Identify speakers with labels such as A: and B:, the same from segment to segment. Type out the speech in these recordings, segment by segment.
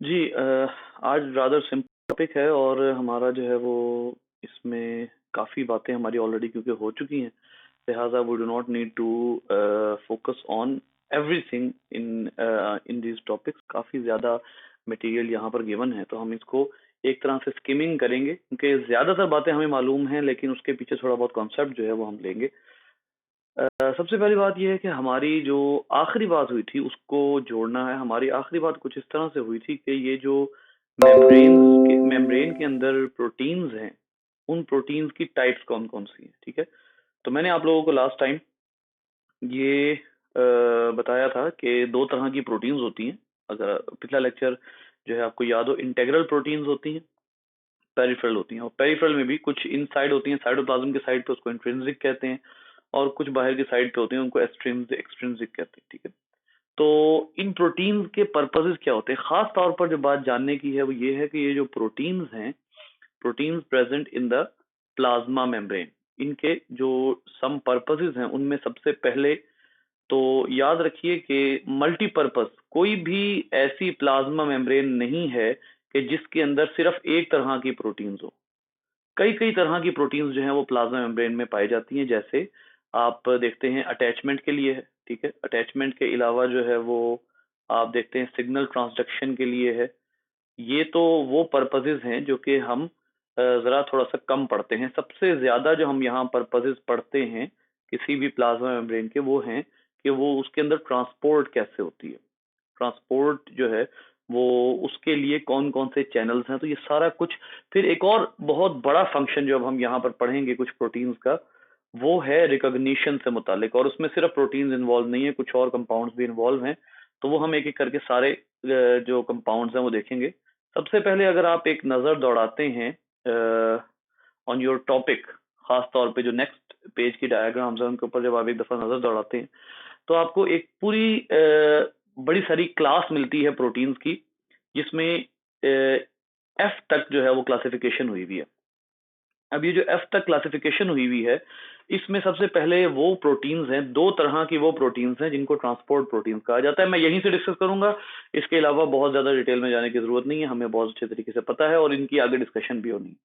A: जी आज rather simple topic है और हमारा जो है वो इसमें काफ़ी बातें हमारी ऑलरेडी क्योंकि हो चुकी हैं, लिहाजा we do not need to focus on everything in in these topics. काफ़ी ज़्यादा मटेरियल यहाँ पर गिवन है, तो हम इसको एक तरह से स्किमिंग करेंगे क्योंकि ज़्यादातर बातें हमें मालूम हैं, लेकिन उसके पीछे थोड़ा बहुत कॉन्सेप्ट जो है वो हम लेंगे। सबसे पहली बात यह है कि हमारी जो आखिरी बात हुई थी उसको जोड़ना है। हमारी आखिरी बात कुछ इस तरह से हुई थी कि ये जो मेम्ब्रेन के अंदर प्रोटीन्स हैं, उन प्रोटीन्स की टाइप्स कौन कौन सी हैं। ठीक है, तो मैंने आप लोगों को लास्ट टाइम ये बताया था कि दो तरह की प्रोटीन्स होती हैं। अगर पिछला लेक्चर जो है आपको याद हो, इंटेग्रल प्रोटीन्स होती हैं, पेरिफेरल होती हैं। और पेरिफेरल में भी कुछ इनसाइड होती हैं, साइटोप्लाज्म के साइड पे, उसको इंट्रिंसिक कहते हैं, और कुछ बाहर की साइड पे होते हैं, उनको एक्सट्रिंसिक कहते हैं। ठीक है, तो इन प्रोटीन्स के पर्पसेस क्या होते हैं, खास तौर पर जो बात जानने की है वो ये है कि ये जो प्रोटीन्स हैं, proteins present in the plasma membrane, इनके जो सम पर्पसेस हैं उनमें सबसे पहले तो याद रखिए कि मल्टीपर्पस कोई भी ऐसी प्लाज्मा मेम्ब्रेन नहीं है कि जिसके अंदर सिर्फ एक तरह की प्रोटीन्स हो। कई कई तरह की प्रोटीन्स जो हैं वो प्लाज्मा मेम्ब्रेन में पाई जाती हैं। जैसे आप देखते हैं अटैचमेंट के लिए है, ठीक है, अटैचमेंट के अलावा जो है वो आप देखते हैं सिग्नल ट्रांसडक्शन के लिए है। ये तो वो पर्पसेस हैं जो कि हम जरा थोड़ा सा कम पढ़ते हैं। सबसे ज्यादा जो हम यहाँ पर्पसेस पढ़ते हैं किसी भी प्लाज्मा मेम्ब्रेन के, वो हैं कि वो उसके अंदर ट्रांसपोर्ट कैसे होती है, ट्रांसपोर्ट जो है वो उसके लिए कौन कौन से चैनल्स हैं। तो ये सारा कुछ, फिर एक और बहुत बड़ा फंक्शन जो अब हम यहाँ पर पढ़ेंगे कुछ प्रोटीन्स का, वो है रिकॉग्निशन से मुतालिक। और उसमें सिर्फ प्रोटीन्स इन्वॉल्व नहीं है, कुछ और कंपाउंड्स भी इन्वॉल्व हैं। तो वो हम एक एक करके सारे जो कंपाउंड्स हैं वो देखेंगे। सबसे पहले अगर आप एक नज़र दौड़ाते हैं ऑन योर टॉपिक, खास तौर पे जो नेक्स्ट पेज की डायग्राम्स है उनके ऊपर जब आप एक दफ़ा नज़र दौड़ाते हैं तो आपको एक पूरी बड़ी सारी क्लास मिलती है प्रोटीन्स की, जिसमें एफ तक जो है वो क्लासिफिकेशन हुई हुई है। अब ये जो एफ तक क्लासिफिकेशन हुई हुई है, इसमें सबसे पहले वो प्रोटीन्स हैं, दो तरह की वो प्रोटीन्स हैं जिनको ट्रांसपोर्ट प्रोटीन्स कहा जाता है। मैं यहीं से डिस्कस करूंगा, इसके अलावा बहुत ज्यादा डिटेल में जाने की जरूरत नहीं है, हमें बहुत अच्छे तरीके से पता है और इनकी आगे डिस्कशन भी होनी।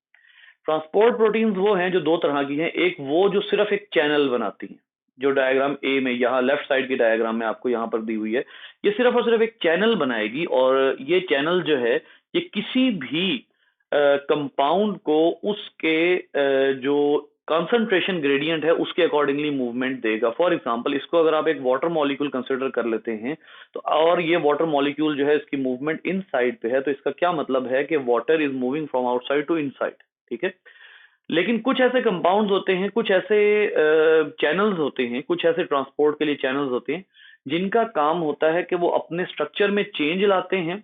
A: ट्रांसपोर्ट प्रोटीन्स वो हैं जो दो तरह की हैं। एक वो जो सिर्फ एक चैनल बनाती हैं, जो डायग्राम ए में यहाँ लेफ्ट साइड की डायग्राम में आपको यहाँ पर दी हुई है, ये सिर्फ और सिर्फ एक चैनल बनाएगी। और ये चैनल जो है ये किसी भी कंपाउंड को उसके जो कंसंट्रेशन ग्रेडियंट है उसके अकॉर्डिंगली मूवमेंट देगा। फॉर एग्जांपल, इसको अगर आप एक वाटर मॉलिक्यूल कंसिडर कर लेते हैं तो, और ये वाटर मॉलिक्यूल जो है इसकी मूवमेंट इन साइड पे है, तो इसका क्या मतलब है कि water is moving from outside to inside. ठीक है, लेकिन कुछ ऐसे कंपाउंड्स होते हैं, कुछ ऐसे चैनल्स होते हैं, कुछ ऐसे ट्रांसपोर्ट के लिए चैनल्स होते हैं जिनका काम होता है कि वो अपने स्ट्रक्चर में चेंज लाते हैं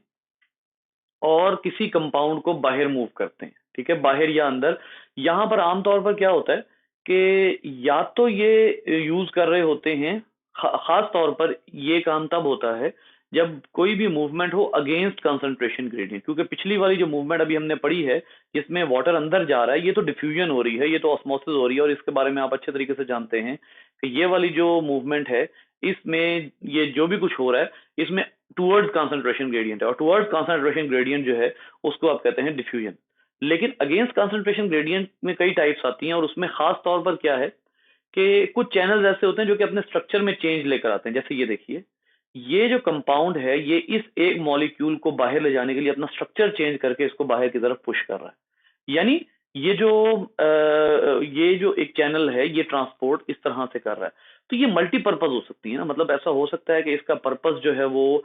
A: और किसी कंपाउंड को बाहर मूव करते हैं। ठीक है, बाहर या अंदर। यहां पर आमतौर पर क्या होता है कि या तो ये यूज कर रहे होते हैं, खास तौर पर ये काम तब होता है जब कोई भी मूवमेंट हो अगेंस्ट कंसंट्रेशन ग्रेडियंट। क्योंकि पिछली वाली जो मूवमेंट अभी हमने पढ़ी है जिसमें वाटर अंदर जा रहा है, ये तो डिफ्यूजन हो रही है, ये तो ऑस्मोसिस हो रही है, और इसके बारे में आप अच्छे तरीके से जानते हैं कि ये वाली जो मूवमेंट है इसमें ये जो भी कुछ हो रहा है इसमें टूवर्ड्स कंसंट्रेशन ग्रेडियंट है, और टूवर्ड्स कंसंट्रेशन ग्रेडियंट जो है उसको आप कहते हैं डिफ्यूजन। लेकिन अगेंस्ट कंसंट्रेशन ग्रेडियंट में कई टाइप्स आती हैं, और उसमें खास तौर पर क्या है कि कुछ चैनल्स ऐसे होते हैं जो कि अपने स्ट्रक्चर में चेंज लेकर आते हैं। जैसे ये देखिए, ये जो कंपाउंड है ये इस एक मॉलिक्यूल को बाहर ले जाने के लिए अपना स्ट्रक्चर चेंज करके इसको बाहर की तरफ पुश कर रहा है। यानी ये जो एक चैनल है ये ट्रांसपोर्ट इस तरह से कर रहा है। तो ये मल्टीपर्पज हो सकती है ना, मतलब ऐसा हो सकता है कि इसका पर्पस जो है वो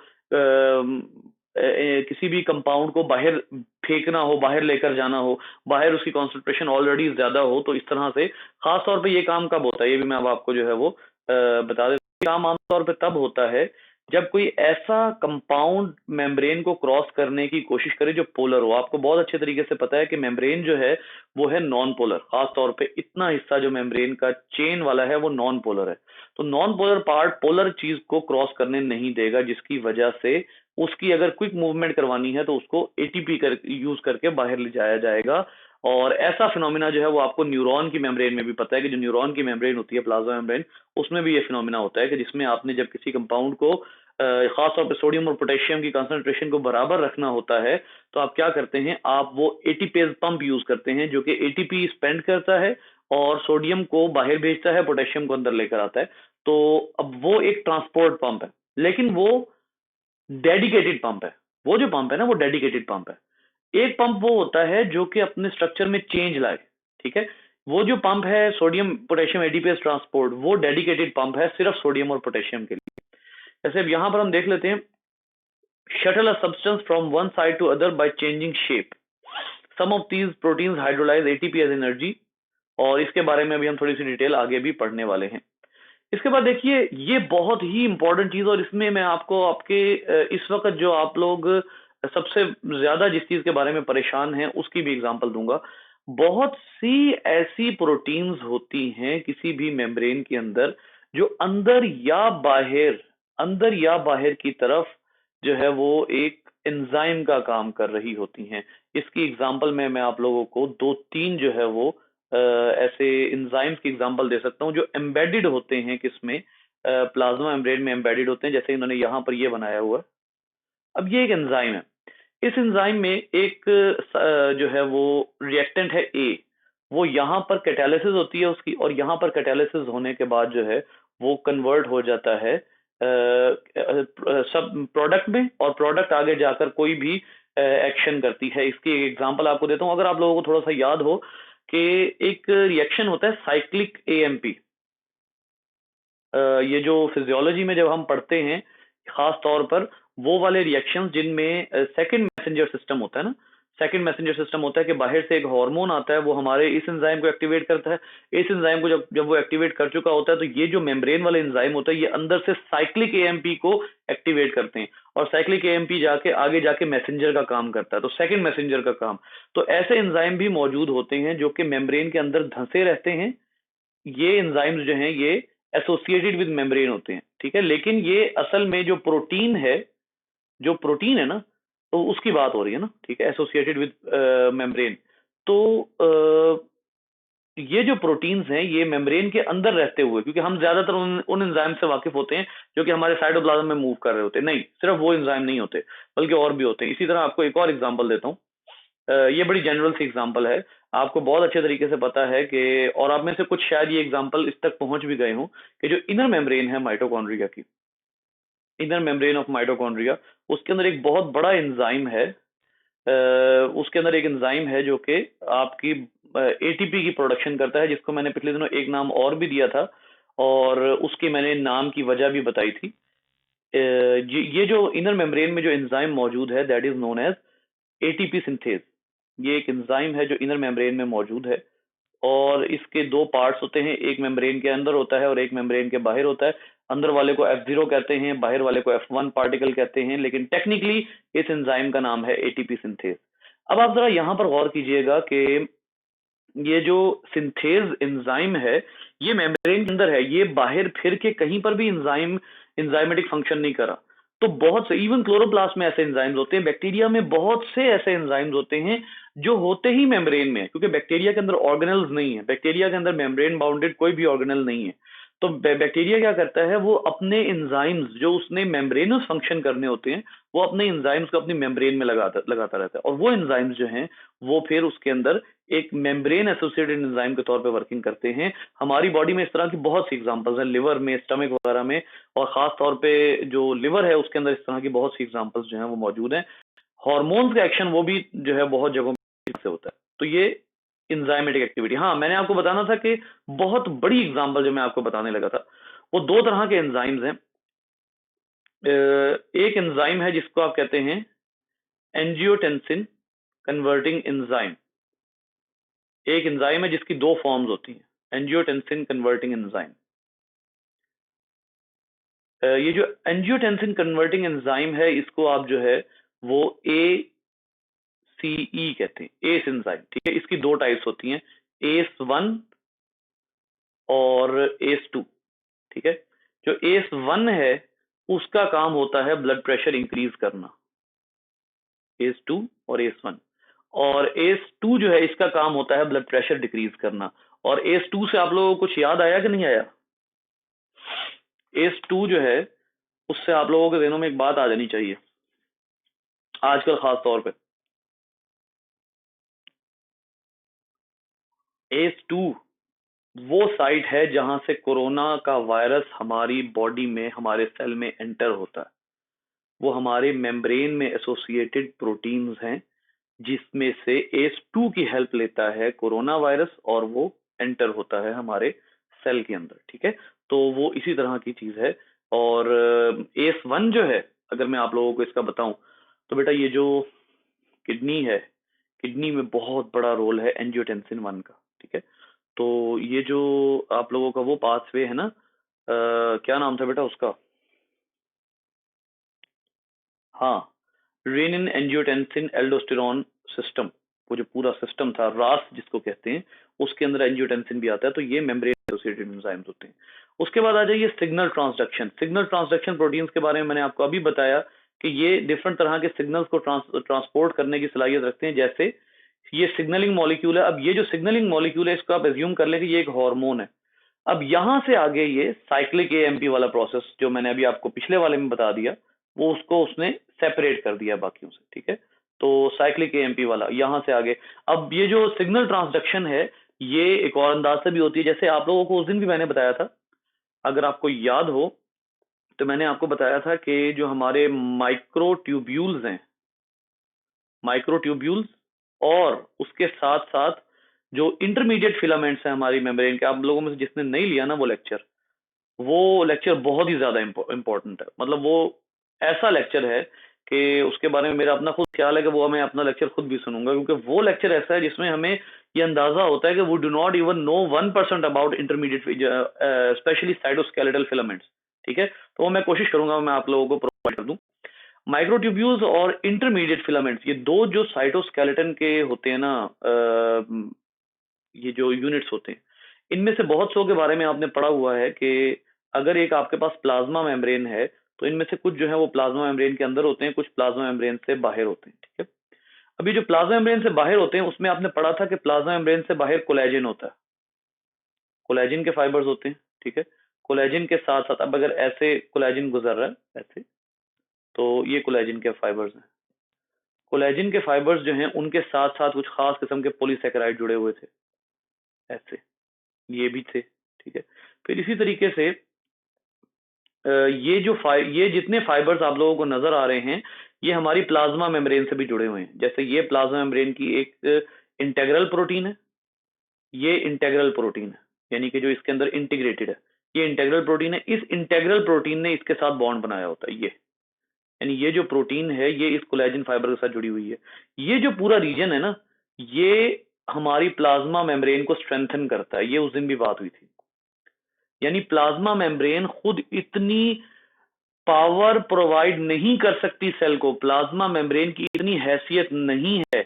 A: किसी भी कंपाउंड को बाहर फेंकना हो, बाहर लेकर जाना हो, बाहर उसकी कॉन्सेंट्रेशन ऑलरेडी ज्यादा हो, तो इस तरह से। खास तौर पे ये काम कब होता है ये भी मैं अब आपको जो है वो बता देता हूँ। काम आमतौर पे तब होता है जब कोई ऐसा कंपाउंड मेम्ब्रेन को क्रॉस करने की कोशिश करे जो पोलर हो। आपको बहुत अच्छे तरीके से पता है कि मेम्ब्रेन जो है वो है नॉन पोलर। खास तौर पे इतना हिस्सा जो मेम्ब्रेन का चेन वाला है वो नॉन पोलर है। तो नॉन पोलर पार्ट पोलर चीज को क्रॉस करने नहीं देगा, जिसकी वजह से उसकी अगर क्विक मूवमेंट करवानी है तो उसको एटीपी यूज करके बाहर ले जाया जाएगा। और ऐसा फिनोमिना जो है वो आपको न्यूरॉन की मेम्ब्रेन में भी पता है कि जो न्यूरॉन की मेम्ब्रेन होती है प्लाज्मा मेम्ब्रेन, उसमें भी ये फिनोमिना होता है कि जिसमें आपने जब किसी कंपाउंड को खासतौर पे सोडियम और पोटेशियम की कंसंट्रेशन को बराबर रखना होता है, तो आप क्या करते हैं, आप वो एटीपेज पंप यूज करते हैं जो कि एटीपी स्पेंड करता है और सोडियम को बाहर भेजता है, पोटेशियम को अंदर लेकर आता है। तो अब वो एक ट्रांसपोर्ट पंप है, लेकिन वो डेडिकेटेड पंप है। वो जो पंप है ना, वो डेडिकेटेड पंप है। एक पंप वो होता है जो कि अपने स्ट्रक्चर में चेंज लाए, ठीक है। वो जो पंप है सोडियम पोटेशियम एटीपीएस ट्रांसपोर्ट, वो डेडिकेटेड पंप है सिर्फ सोडियम और पोटेशियम के लिए। जैसे अब यहां पर हम देख लेते हैं, shuttle a substance from one side to other by changing shape, some of these proteins hydrolyse ATP as energy. और इसके बारे में अभी हम थोड़ी सी डिटेल आगे भी पढ़ने वाले हैं। इसके बाद देखिए, ये बहुत ही इंपॉर्टेंट चीज, और इसमें मैं आपको आपके इस वक्त जो आप लोग सबसे ज्यादा जिस चीज के बारे में परेशान हैं उसकी भी एग्जांपल दूंगा। बहुत सी ऐसी प्रोटीन्स होती हैं किसी भी मेम्ब्रेन के अंदर जो अंदर या बाहर की तरफ जो है वो एक एंजाइम का काम कर रही होती हैं। इसकी एग्जांपल में मैं आप लोगों को दो तीन जो है वो ऐसे एंजाइम्स की एग्जांपल दे सकता हूं जो एम्बेडेड होते हैं किसमें, प्लाज्मा मेम्ब्रेन में एम्बेडेड होते हैं। जैसे इन्होंने यहां पर ये बनाया हुआ है। अब ये एक एंजाइम है। इस एंजाइम में एक जो है वो रिएक्टेंट है ए। वो यहाँ पर कैटालिसिस होती है उसकी, और यहाँ पर कैटालिसिस होने के बाद जो है वो कन्वर्ट हो जाता है सब प्रोडक्ट में, और प्रोडक्ट आगे जाकर कोई भी एक्शन करती है। इसकी एक एग्जांपल आपको देता हूं, अगर आप लोगों को थोड़ा सा याद हो कि एक रिएक्शन होता है साइक्लिक एएमपी। ये जो फिजियोलॉजी में जब हम पढ़ते हैं, खास तौर पर वो वाले रिएक्शंस जिनमें सेकंड मैसेंजर सिस्टम होता है ना, सेकंड मैसेंजर सिस्टम होता है कि बाहर से एक हार्मोन आता है, वो हमारे इस एंजाइम को एक्टिवेट करता है। इस एंजाइम को जब जब वो एक्टिवेट कर चुका होता है, तो ये जो मेम्ब्रेन वाले एंजाइम होता है ये अंदर से साइक्लिक एएमपी को एक्टिवेट करते हैं, और साइक्लिक एएमपी जाके आगे जाके मैसेंजर का काम करता है, तो सेकंड मैसेंजर का काम। तो ऐसे एंजाइम भी मौजूद होते हैं जो कि मेम्ब्रेन के अंदर धंसे रहते हैं। ये एंजाइम्स जो हैं ये एसोसिएटेड विद मेम्ब्रेन होते हैं, ठीक है। लेकिन ये असल में जो प्रोटीन है ना, तो उसकी बात हो रही है ना, ठीक है, एसोसिएटेड विद मेम्ब्रेन। तो ये जो प्रोटीन्स हैं ये मेम्ब्रेन के अंदर रहते हुए, क्योंकि हम ज्यादातर उन एंजाइम से वाकिफ होते हैं जो कि हमारे साइटोप्लाज्म में मूव कर रहे होते हैं, नहीं सिर्फ वो एंजाइम नहीं होते बल्कि और भी होते हैं। इसी तरह आपको एक और एग्जांपल देता हूँ। ये बड़ी जनरल सी एग्जांपल है, आपको बहुत अच्छे तरीके से पता है कि, और आप में से कुछ शायद ये एग्जांपल इस तक पहुंच भी गए हों, कि जो इनर मेम्ब्रेन है माइटोकॉन्ड्रिया की, इनर मेम्ब्रेन ऑफ माइटोकॉन्ड्रिया, उसके अंदर एक बहुत बड़ा एंजाइम है। उसके अंदर एक एंजाइम है जो कि आपकी एटीपी की प्रोडक्शन करता है, जिसको मैंने पिछले दिनों एक नाम और भी दिया था, और उसकी मैंने नाम की वजह भी बताई थी। ये जो इनर मेम्ब्रेन में जो एंजाइम मौजूद है, that is known as ATP synthase. ये एक एंजाइम है जो इनर मेम्ब्रेन में मौजूद है, और इसके दो पार्ट्स होते हैं, एक मेम्ब्रेन के अंदर होता है और एक मेम्ब्रेन के बाहर होता है। अंदर वाले को F0 कहते हैं, बाहर वाले को F1 पार्टिकल कहते हैं, लेकिन टेक्निकली इस एंजाइम का नाम है एटीपी सिंथेज। अब आप जरा यहां पर गौर कीजिएगा कि ये जो सिंथेज एंजाइम है ये मेम्ब्रेन के अंदर है, ये बाहर फिर के कहीं पर भी एंजाइमेटिक फंक्शन नहीं करा। तो बहुत से, इवन क्लोरोप्लास्ट में ऐसे एंजाइम्स होते हैं, बैक्टीरिया में बहुत से ऐसे एंजाइम्स होते हैं जो होते ही मेम्ब्रेन में, क्योंकि बैक्टीरिया के अंदर ऑर्गेनल्स नहीं है, बैक्टीरिया के अंदर मेम्ब्रेन बाउंडेड कोई भी ऑर्गेनल नहीं है। तो बैक्टीरिया क्या करता है, वो अपने एंजाइम्स जो उसने मेम्ब्रेनस फंक्शन करने होते हैं, वो अपने एंजाइम्स को अपनी मेम्ब्रेन में लगाता रहता है, और वो एंजाइम्स जो हैं वो फिर उसके अंदर एक मेम्ब्रेन एसोसिएटेड एंजाइम के तौर पे वर्किंग करते हैं। हमारी बॉडी में इस तरह की बहुत सी एग्जांपल्स हैं, लिवर में, स्टमक वगैरह में, और खास तौर पे जो लिवर है उसके अंदर इस तरह की बहुत सी एग्जांपल्स जो हैं वो मौजूद हैं। हार्मोन्स का एक्शन वो भी जो है बहुत जगहों से होता है। तो ये इंजाइमेटिक एक्टिविटी, हाँ मैंने आपको बताना था कि बहुत बड़ी एग्जांपल जो मैं आपको बताने लगा था, वो दो तरह के एंजाइम्स हैं। एक एंजाइम है जिसको आप कहते हैं एंजियोटेंसिन कन्वर्टिंग एंजाइम। एक एंजाइम है जिसकी दो फॉर्म्स होती हैं, एंजियोटेंसिन कन्वर्टिंग एंजाइम। ये जो एंजियोटेंसिन कन्वर्टिंग एंजाइम है, इसको आप जो है वो ACE कहते हैं, एस एंजाइम, ठीक है। इसकी दो टाइप्स होती हैं, ACE1 और ACE2, ठीक है। जो ACE1 है उसका काम होता है ब्लड प्रेशर इंक्रीज करना, ACE2 और ACE1। और ACE2 जो है इसका काम होता है ब्लड प्रेशर डिक्रीज करना। और ACE2 से आप लोगों को कुछ याद आया कि नहीं आया? ACE2 जो है उससे आप लोगों के दिनों में एक बात आ जानी चाहिए आजकल खास तौर पे। ACE2 वो साइट है जहां से कोरोना का वायरस हमारी बॉडी में, हमारे सेल में एंटर होता है। वो हमारे मेम्ब्रेन में एसोसिएटेड प्रोटीन्स हैं जिसमें से ACE2 की हेल्प लेता है कोरोना वायरस, और वो एंटर होता है हमारे सेल के अंदर। ठीक है, तो वो इसी तरह की चीज है। और ACE1 जो है, अगर मैं आप लोगों को इसका बताऊं तो बेटा, ये जो किडनी है, किडनी में बहुत बड़ा रोल है एंजियोटेंसिन 1 का। ठीक है, तो ये जो आप लोगों का वो पाथवे है ना, क्या नाम था बेटा उसका? हाँ, रेनिन एंजियोटेंसिन एल्डोस्टेरॉन सिस्टम, वो जो पूरा सिस्टम था, रास जिसको कहते हैं, उसके अंदर एंजियोटेंसिन भी आता है। तो ये मेम्ब्रेन एसोसिएटेड एंजाइम्स होते हैं। उसके बाद आ जाइए signal transduction. Signal transduction proteins के बारे में मैंने आपको अभी बताया कि ये डिफरेंट तरह के सिग्नल्स को ट्रांसपोर्ट करने की सलाहियत रखते हैं। जैसे ये सिग्नलिंग मॉलिक्यूल है। अब ये जो सिग्नलिंग मॉलिक्यूल है, इसको आप एज्यूम कर लें कि ये एक हार्मोन है। अब यहां से आगे ये साइक्लिक AMP वाला प्रोसेस जो मैंने अभी आपको पिछले वाले में बता दिया, वो उसको उसने सेपरेट कर दिया बाकियों से। ठीक है, तो साइक्लिक AMP वाला यहां से आगे। अब ये जो सिग्नल ट्रांसडक्शन है, ये एक और अंदाज से भी होती है। जैसे आप लोगों को उस दिन भी मैंने बताया था, अगर आपको याद हो, तो मैंने आपको बताया था कि जो हमारे माइक्रोट्यूब्यूल्स हैं, माइक्रोट्यूब्यूल्स, और उसके साथ साथ जो इंटरमीडिएट फिलामेंट्स हैं हमारी मेम्ब्रेन के, आप लोगों में से जिसने नहीं लिया ना वो लेक्चर बहुत ही ज्यादा इंपॉर्टेंट है। मतलब वो ऐसा लेक्चर है कि उसके बारे में मेरा अपना खुद ख्याल है कि वो मैं अपना लेक्चर खुद भी सुनूंगा, क्योंकि वो लेक्चर ऐसा है जिसमें हमें ये अंदाजा होता है कि वो do not even know 1% about intermediate, specially cytoskeletal filaments. ठीक है, तो वो मैं कोशिश करूंगा मैं आप लोगों को प्रोवाइड कर दूं। माइक्रोट्यूब्यूल्स और इंटरमीडिएट फिलामेंट्स, ये दो जो साइटोस्केलेटन के होते हैं ना, ये जो यूनिट्स होते हैं, इनमें से बहुत सौ के बारे में आपने पढ़ा हुआ है कि अगर एक आपके पास प्लाज्मा मेम्ब्रेन है, तो इनमें से कुछ जो है वो प्लाज्मा मेम्ब्रेन के अंदर होते हैं, कुछ प्लाज्मा मेम्ब्रेन से बाहर होते हैं। ठीक है, अभी जो प्लाज्मा मेम्ब्रेन से बाहर होते हैं, उसमें आपने पढ़ा था कि प्लाज्मा मेम्ब्रेन से बाहर कोलेजन होता है, कोलेजन के फाइबर्स होते हैं। ठीक है, कोलेजन के साथ साथ, अब अगर ऐसे कोलेजन गुजर रहा है ऐसे, तो ये कोलेजन के फाइबर्स हैं। कोलेजन के फाइबर्स जो हैं, उनके साथ साथ कुछ खास किस्म के पॉलीसेकेराइड जुड़े हुए थे ऐसे, ये भी थे। ठीक है, फिर इसी तरीके से ये जितने फाइबर्स आप लोगों को नजर आ रहे हैं, ये हमारी प्लाज्मा मेम्ब्रेन से भी जुड़े हुए हैं। जैसे ये प्लाज्मा मेम्ब्रेन की एक इंटेग्रल प्रोटीन है, ये इंटेग्रल प्रोटीन है, यानी कि जो इसके अंदर इंटीग्रेटेड है, ये इंटेग्रल प्रोटीन है। इस इंटेग्रल प्रोटीन ने इसके साथ बॉन्ड बनाया होता है, ये यानी ये जो प्रोटीन है, ये इस कोलेजन फाइबर के साथ जुड़ी हुई है। ये जो पूरा रीजन है ना, ये हमारी प्लाज्मा मेम्ब्रेन को स्ट्रेंथन करता है। ये उस दिन भी बात हुई थी। यानी प्लाज्मा मेम्ब्रेन खुद इतनी पावर प्रोवाइड नहीं कर सकती सेल को, प्लाज्मा मेम्ब्रेन की इतनी हैसियत नहीं है।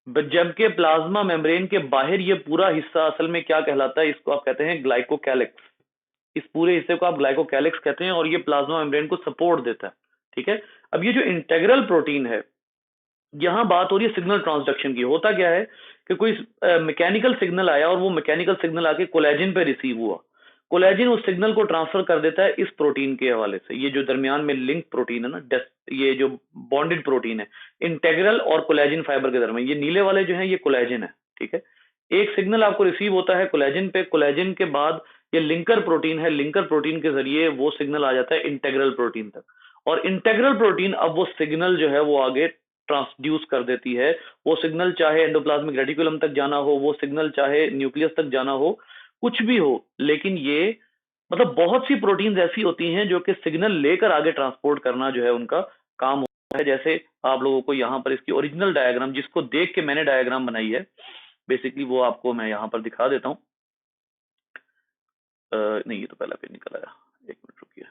A: जबकि प्लाज्मा मेम्ब्रेन के बाहर ये पूरा हिस्सा असल में क्या कहलाता है, इसको आप कहते हैं ग्लाइकोकैलिक्स। इस पूरे हिस्से को आप ग्लाइकोकैलिक्स कहते हैं, और ये प्लाज्मा मेम्ब्रेन को सपोर्ट देता है। ठीक है, अब ये जो इंटेग्रल प्रोटीन है, यहां बात हो रही है सिग्नल ट्रांसडक्शन की। होता क्या है कि कोई मैकेनिकल सिग्नल आया, और वो मैकेनिकल सिग्नल आके कोलेजन पे रिसीव हुआ। कोलेजन उस सिग्नल को ट्रांसफर कर देता है इस प्रोटीन के हवाले से। ये जो दरमियान में लिंक प्रोटीन है ना, ये जो बॉन्डेड प्रोटीन है इंटेग्रल और कोलेजन फाइबर के दरमियान, ये नीले वाले जो है ये कोलेजन है। ठीक है, एक सिग्नल आपको रिसीव होता है कोलेजन पे, कोलेजन के बाद ये लिंकर प्रोटीन है, लिंकर प्रोटीन के जरिए वो सिग्नल आ जाता है इंटेग्रल प्रोटीन तक। और इंटेग्रल प्रोटीन अब वो सिग्नल जो है वो आगे ट्रांसड्यूस कर देती है। वो सिग्नल चाहे एंडोप्लाज्मिक रेटिकुलम तक जाना हो, वो सिग्नल चाहे न्यूक्लियस तक जाना हो, कुछ भी हो, लेकिन ये मतलब बहुत सी प्रोटीन्स ऐसी होती हैं जो कि सिग्नल लेकर आगे ट्रांसपोर्ट करना जो है उनका काम होता है। जैसे आप लोगों को यहाँ पर इसकी ओरिजिनल डायग्राम, जिसको देख के मैंने डायग्राम बनाई है बेसिकली, वो आपको मैं यहाँ पर दिखा देता हूँ। नहीं, ये तो पहला पेज निकल आया, एक मिनट रुकिए।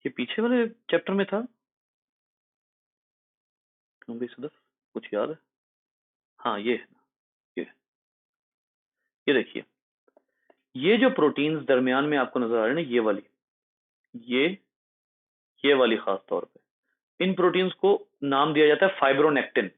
A: ये पीछे वाले चैप्टर में था क्यों भाई सदफ, कुछ याद है? हाँ, ये ये देखिए, ये जो प्रोटीन्स दरमियान में आपको नजर आ रहे हैं ना, ये वाली, ये ये वाली खास तौर पे, इन प्रोटीन्स को नाम दिया जाता है फाइब्रोनेक्टिन।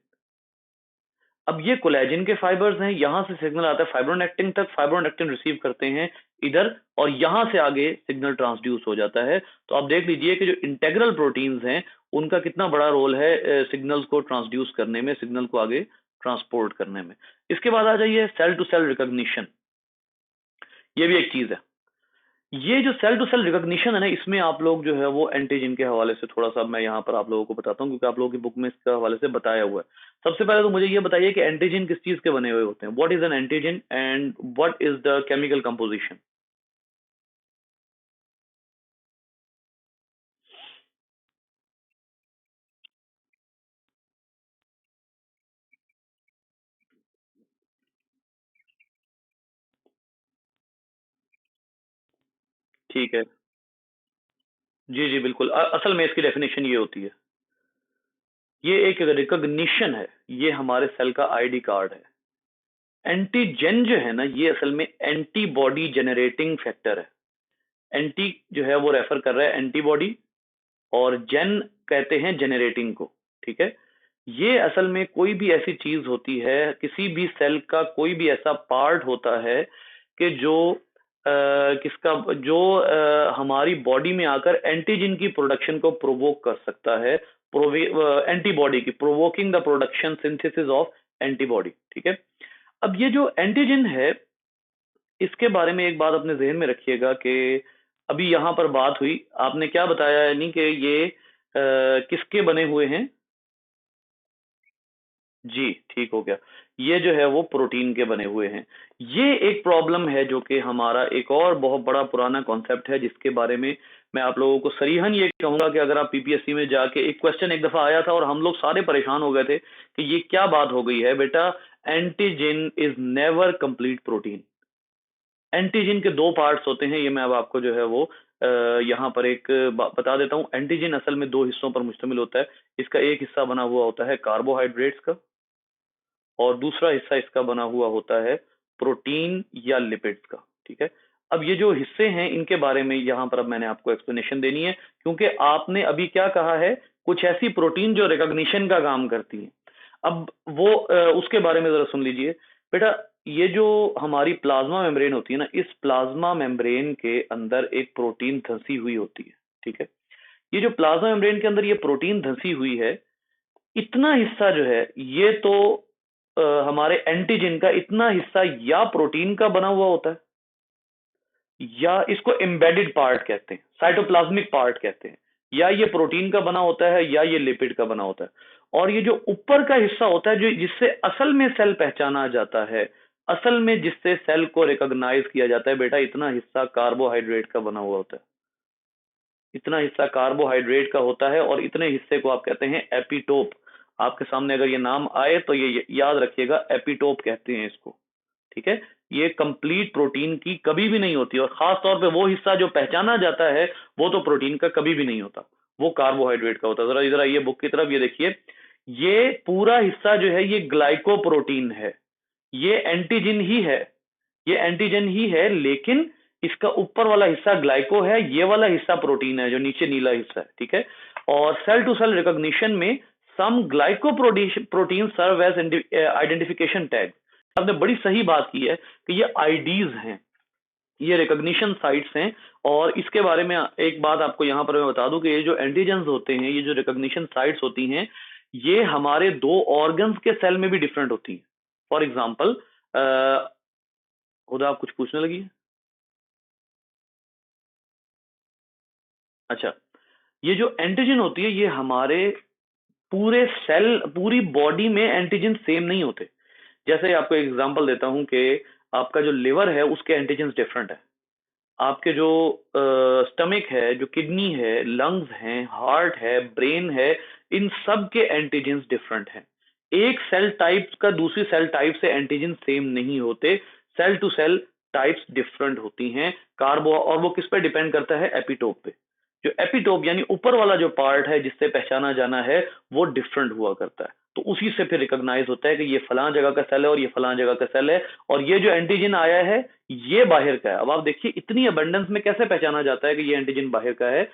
A: अब ये कोलेजन के फाइबर्स हैं, यहां से सिग्नल आता है फाइब्रोनेक्टिन तक, फाइब्रोनेक्टिन रिसीव करते हैं इधर, और यहां से आगे सिग्नल ट्रांसड्यूस हो जाता है। तो आप देख लीजिए कि जो इंटेग्रल प्रोटीन्स हैं उनका कितना बड़ा रोल है सिग्नल्स को ट्रांसड्यूस करने में, सिग्नल को आगे ट्रांसपोर्ट करने में। इसके बाद आ जाइए सेल टू सेल रिकॉग्निशन, ये भी एक चीज है। ये जो सेल टू सेल रिकॉग्निशन है ना, इसमें आप लोग जो है वो एंटीजन के हवाले से थोड़ा सा मैं यहाँ पर आप लोगों को बताता हूँ, क्योंकि आप लोगों की बुक में इसके हवाले से बताया हुआ है। सबसे पहले तो मुझे ये बताइए कि एंटीजन किस चीज के बने हुए होते हैं, what is an antigen and what is the chemical composition. ठीक है, जी जी बिल्कुल। असल में इसकी डेफिनेशन ये होती है, ये एक रिकॉग्निशन है, ये हमारे सेल का आईडी कार्ड है। एंटीजन जो है ना, ये असल में एंटीबॉडी जनरेटिंग फैक्टर है। एंटी जो है वो रेफर कर रहा है एंटीबॉडी, और जेन कहते हैं जनरेटिंग को। ठीक है, ये असल में कोई भी ऐसी चीज होती है, किसी भी सेल का कोई भी ऐसा पार्ट होता है कि जो किसका जो हमारी बॉडी में आकर एंटीजन की प्रोडक्शन को प्रोवोक कर सकता है, एंटीबॉडी की, provoking the production synthesis of antibody. ठीक है, अब ये जो एंटीजन है, इसके बारे में एक बात अपने जहन में रखिएगा कि अभी यहां पर बात हुई, आपने क्या बताया, यानी कि ये किसके बने हुए हैं। जी ठीक हो गया, ये जो है वो प्रोटीन के बने हुए हैं। ये एक प्रॉब्लम है जो कि हमारा एक और बहुत बड़ा पुराना कॉन्सेप्ट है, जिसके बारे में मैं आप लोगों को सरीहन ये कहूंगा कि अगर आप पीपीएससी में जाके, एक क्वेश्चन एक दफा आया था और हम लोग सारे परेशान हो गए थे कि ये क्या बात हो गई है बेटा, antigen is never complete protein. Antigen के दो पार्ट्स होते हैं, ये मैं अब आपको जो है वो यहाँ पर एक बता देता हूँ। एंटीजन असल में दो हिस्सों पर मुश्तमिल होता है। इसका एक हिस्सा बना हुआ होता है कार्बोहाइड्रेट्स का, और दूसरा हिस्सा इसका बना हुआ होता है प्रोटीन या लिपिड्स का। ठीक है, अब ये जो हिस्से हैं इनके बारे में यहाँ पर अब मैंने आपको एक्सप्लेनेशन देनी है, क्योंकि आपने अभी क्या कहा है, कुछ ऐसी प्रोटीन जो रिकॉग्निशन का काम करती है। अब वो उसके बारे में जरा सुन लीजिए बेटा। ये जो हमारी प्लाज्मा मेम्ब्रेन होती है ना, इस प्लाज्मा मेम्ब्रेन के अंदर एक प्रोटीन धंसी हुई होती है। ठीक है, ये जो प्लाज्मा मेम्ब्रेन के अंदर ये प्रोटीन धंसी हुई है, इतना हिस्सा जो है ये तो हमारे एंटीजन का इतना हिस्सा या प्रोटीन का बना हुआ होता है, या इसको एम्बेडेड पार्ट कहते हैं, साइटोप्लाज्मिक पार्ट कहते हैं, या ये प्रोटीन का बना होता है या ये लिपिड का बना होता है। और ये जो ऊपर का हिस्सा होता है, जो जिससे असल में सेल पहचाना जाता है, असल में जिससे सेल को रिकॉग्नाइज किया जाता है बेटा, इतना हिस्सा कार्बोहाइड्रेट का बना हुआ होता है। इतना हिस्सा कार्बोहाइड्रेट का होता है, और इतने हिस्से को आप कहते हैं एपिटोप। आपके सामने अगर ये नाम आए तो ये याद रखिएगा, एपिटोप कहते हैं इसको। ठीक है, ये कंप्लीट प्रोटीन की कभी भी नहीं होती, और खास तौर पे वो हिस्सा जो पहचाना जाता है वो तो प्रोटीन का कभी भी नहीं होता, वो कार्बोहाइड्रेट का होता है। जरा इधर आइए बुक की तरफ, ये देखिए, ये पूरा हिस्सा जो है ये ग्लाइकोप्रोटीन है, ये एंटीजन ही है, ये एंटीजन ही है, लेकिन इसका ऊपर वाला हिस्सा ग्लाइको है, ये वाला हिस्सा प्रोटीन है जो नीचे नीला हिस्सा है। ठीक है, और सेल टू सेल रिकॉग्निशन में some glycoprotein serve as identification tag. आपने बड़ी सही बात की है कि ये आईडीज हैं, ये रिकॉग्निशन साइट्स हैं। और इसके बारे में एक बात आपको यहां पर मैं बता दूं कि ये जो एंटीजन्स होते हैं, ये जो रिकॉग्निशन साइट्स होती हैं, ये हमारे दो ऑर्गन्स के सेल में भी डिफरेंट होती हैं। फॉर एग्जाम्पल, खुदा आप कुछ पूछने लगी है? अच्छा, ये जो एंटीजन होती है, ये हमारे पूरे सेल, पूरी बॉडी में एंटीजन सेम नहीं होते। जैसे आपको एग्जांपल देता हूं कि आपका जो लिवर है उसके एंटीजन डिफरेंट है, आपके जो स्टमक है, जो किडनी है, लंग्स हैं, हार्ट है, ब्रेन है, इन सब के एंटीजन डिफरेंट हैं। एक सेल टाइप का दूसरी सेल टाइप से एंटीजन सेम नहीं होते, cell to cell types different होती हैं। कार्बो, और वो किस पे डिपेंड करता है, एपिटोप पे। जो एपिटोप यानी ऊपर वाला जो पार्ट है जिससे पहचाना जाना है, वो डिफरेंट हुआ करता है, तो उसी से फिर रिकॉग्नाइज होता है कि ये फलां जगह का सेल है और ये फलां जगह का सेल है, और ये जो एंटीजन आया है ये बाहर का है। अब आप देखिए इतनी अबंडेंस में कैसे पहचाना जाता है कि ये एंटीजन बाहर का है।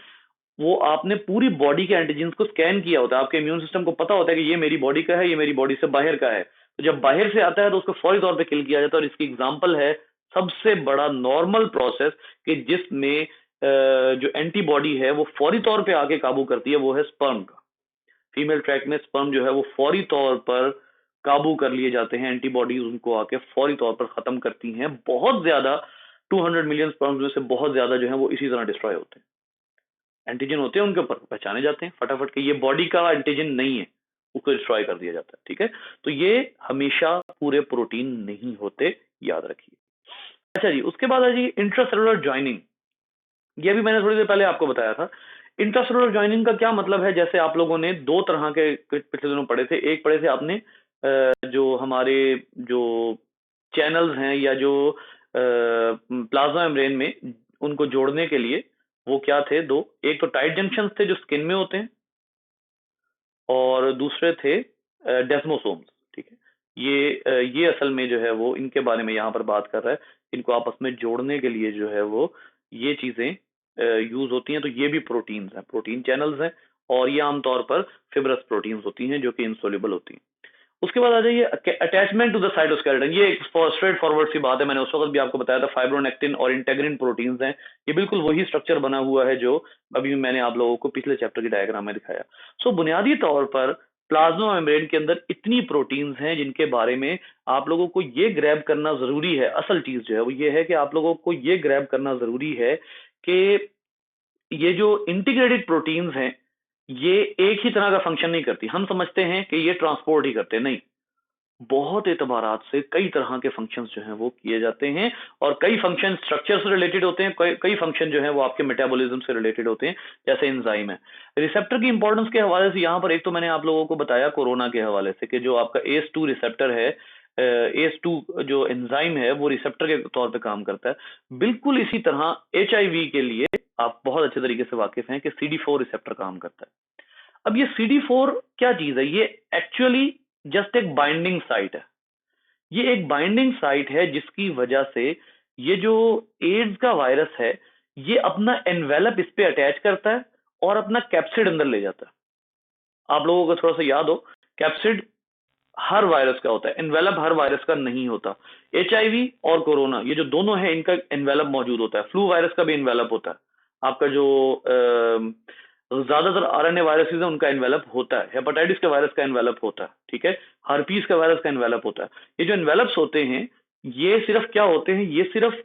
A: वो आपने पूरी बॉडी के एंटीजन को स्कैन किया होता है, आपके इम्यून सिस्टम को पता होता है कि ये मेरी बॉडी का है, ये मेरी बॉडी से बाहर का है। तो जब बाहर से आता है तो उसको फौरी तौर पे किल किया जाता है। और इसकी एग्जांपल है सबसे बड़ा नॉर्मल प्रोसेस कि जिसमें जो एंटीबॉडी है वो फौरी तौर पे आके काबू करती है, वो है स्पर्म का। फीमेल ट्रैक में स्पर्म जो है वो फौरी तौर पर काबू कर लिए जाते हैं, एंटीबॉडीज उनको आके फौरी तौर पर खत्म करती हैं। बहुत ज्यादा 200 मिलियन स्पर्म्स में से बहुत ज्यादा जो है वो इसी तरह डिस्ट्रॉय होते हैं। एंटीजन होते हैं उनके ऊपर, पहचाने जाते हैं फटाफट के, ये बॉडी का एंटीजन नहीं है, उसको डिस्ट्रॉय कर दिया जाता है। ठीक है, तो ये हमेशा पूरे प्रोटीन नहीं होते, याद रखिए। अच्छा जी, उसके बाद है जी इंट्रासेलुलर ज्वाइनिंग। ये भी मैंने थोड़ी देर पहले आपको बताया था। इंट्रासेलुलर ज्वाइनिंग का क्या मतलब है? जैसे आप लोगों ने दो तरह के पिछले दिनों पढ़े थे। एक पढ़े थे आपने जो हमारे जो चैनल्स हैं या जो प्लाज्मा मेम्ब्रेन में उनको जोड़ने के लिए, वो क्या थे? दो, एक तो टाइट जंक्शंस थे जो स्किन में होते हैं, और दूसरे थे डेस्मोसोम्स। ठीक है, ये असल में जो है वो इनके बारे में यहाँ पर बात कर रहा है। इनको आपस में जोड़ने के लिए जो है वो ये चीजें यूज होती हैं। तो ये भी प्रोटीन्स हैं, प्रोटीन चैनल्स हैं, और ये आमतौर पर फिब्रस प्रोटीन्स होती हैं जो कि इंसोल्यूबल होती हैं। उसके बाद आ जाइए अटैचमेंट टू द साइटोस्केलेटन। ये एक स्ट्रेट फॉरवर्ड सी बात है, मैंने उस वक्त भी आपको बताया था। फाइब्रोनेक्टिन और इंटेग्रिन प्रोटीन्स हैं, ये बिल्कुल वही स्ट्रक्चर बना हुआ है जो अभी मैंने आप लोगों को पिछले चैप्टर की डायग्राम में दिखाया। सो बुनियादी तौर पर प्लाज्मा मेम्ब्रेन के अंदर इतनी प्रोटीन्स हैं जिनके बारे में आप लोगों को ये ग्रैब करना जरूरी है। असल चीज जो है वो ये है कि आप लोगों को ये ग्रैब करना जरूरी है कि ये जो इंटीग्रेटेड प्रोटीन्स हैं ये एक ही तरह का फंक्शन नहीं करती। हम समझते हैं कि ये ट्रांसपोर्ट ही करते हैं, नहीं, बहुत एतबारात से कई तरह के फंक्शंस जो हैं वो किए जाते हैं, और कई फंक्शन स्ट्रक्चर से रिलेटेड होते हैं, कई फंक्शन जो है वो आपके मेटाबॉलिज्म से रिलेटेड होते हैं, जैसे एंजाइम है। रिसेप्टर की इंपॉर्टेंस के हवाले से यहाँ पर एक तो मैंने आप लोगों को बताया कोरोना के हवाले से कि जो आपका ACE2 रिसेप्टर है, ACE2 जो एंजाइम है वो रिसेप्टर के तौर पे काम करता है। बिल्कुल इसी तरह HIV के लिए आप बहुत अच्छे तरीके से वाकिफ हैं कि CD4 रिसेप्टर काम करता है। अब ये CD4 क्या चीज है? ये एक्चुअली जस्ट एक बाइंडिंग साइट है। ये एक बाइंडिंग साइट है जिसकी वजह से ये जो एड्स का वायरस है ये अपना एनवेलप इस पे अटैच करता है और अपना कैप्सिड अंदर ले जाता है। आप लोगों को थोड़ा सा याद हो, कैप्सिड हर वायरस का होता है, एनवेलप हर वायरस का नहीं होता। HIV और कोरोना ये जो दोनों है इनका एनवेलप मौजूद होता है। फ्लू वायरस का भी एनवेलप होता है। आपका जो ज्यादातर RNA वायरसेस है उनका एनवेलप होता है। हेपेटाइटिस के वायरस का एनवेलप होता है, ठीक है, हर्पीस का वायरस का एनवेलप होता है। ये जो एनवेलप्स होते हैं ये सिर्फ क्या होते हैं? ये सिर्फ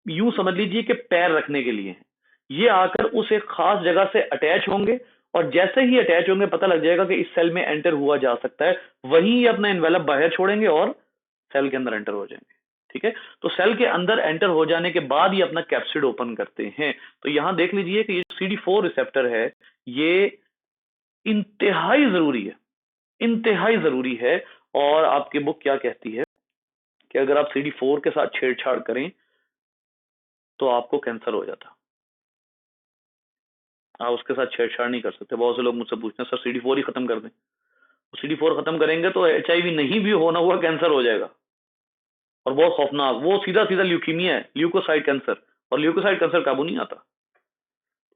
A: यूं समझ लीजिए कि पैर रखने के लिए हैं। ये आकर उस एक खास जगह से अटैच होंगे, और जैसे ही अटैच होंगे पता लग जाएगा कि इस सेल में एंटर हुआ जा सकता है, वहीं ये अपना एनवेलप बाहर छोड़ेंगे और सेल के अंदर एंटर हो जाएंगे। ठीक है, तो सेल के अंदर एंटर हो जाने के बाद ये अपना कैप्सिड ओपन करते हैं। तो यहां देख लीजिए कि ये CD4 रिसेप्टर है, ये इंतहाई जरूरी है, इंतहाई जरूरी है। और आपकी बुक क्या कहती है कि अगर आप CD4 के साथ छेड़छाड़ करें तो आपको कैंसर हो जाता। आप उसके साथ छेड़छाड़ नहीं कर सकते। बहुत से लोग मुझसे पूछते हैं सर CD4 ही खत्म कर दें। CD4 खत्म करेंगे तो HIV नहीं भी होना हुआ कैंसर हो जाएगा, और बहुत खौफनाक, वो सीधा सीधा ल्यूकीमिया है, ल्यूकोसाइट कैंसर, और ल्यूकोसाइट कैंसर काबू नहीं आता।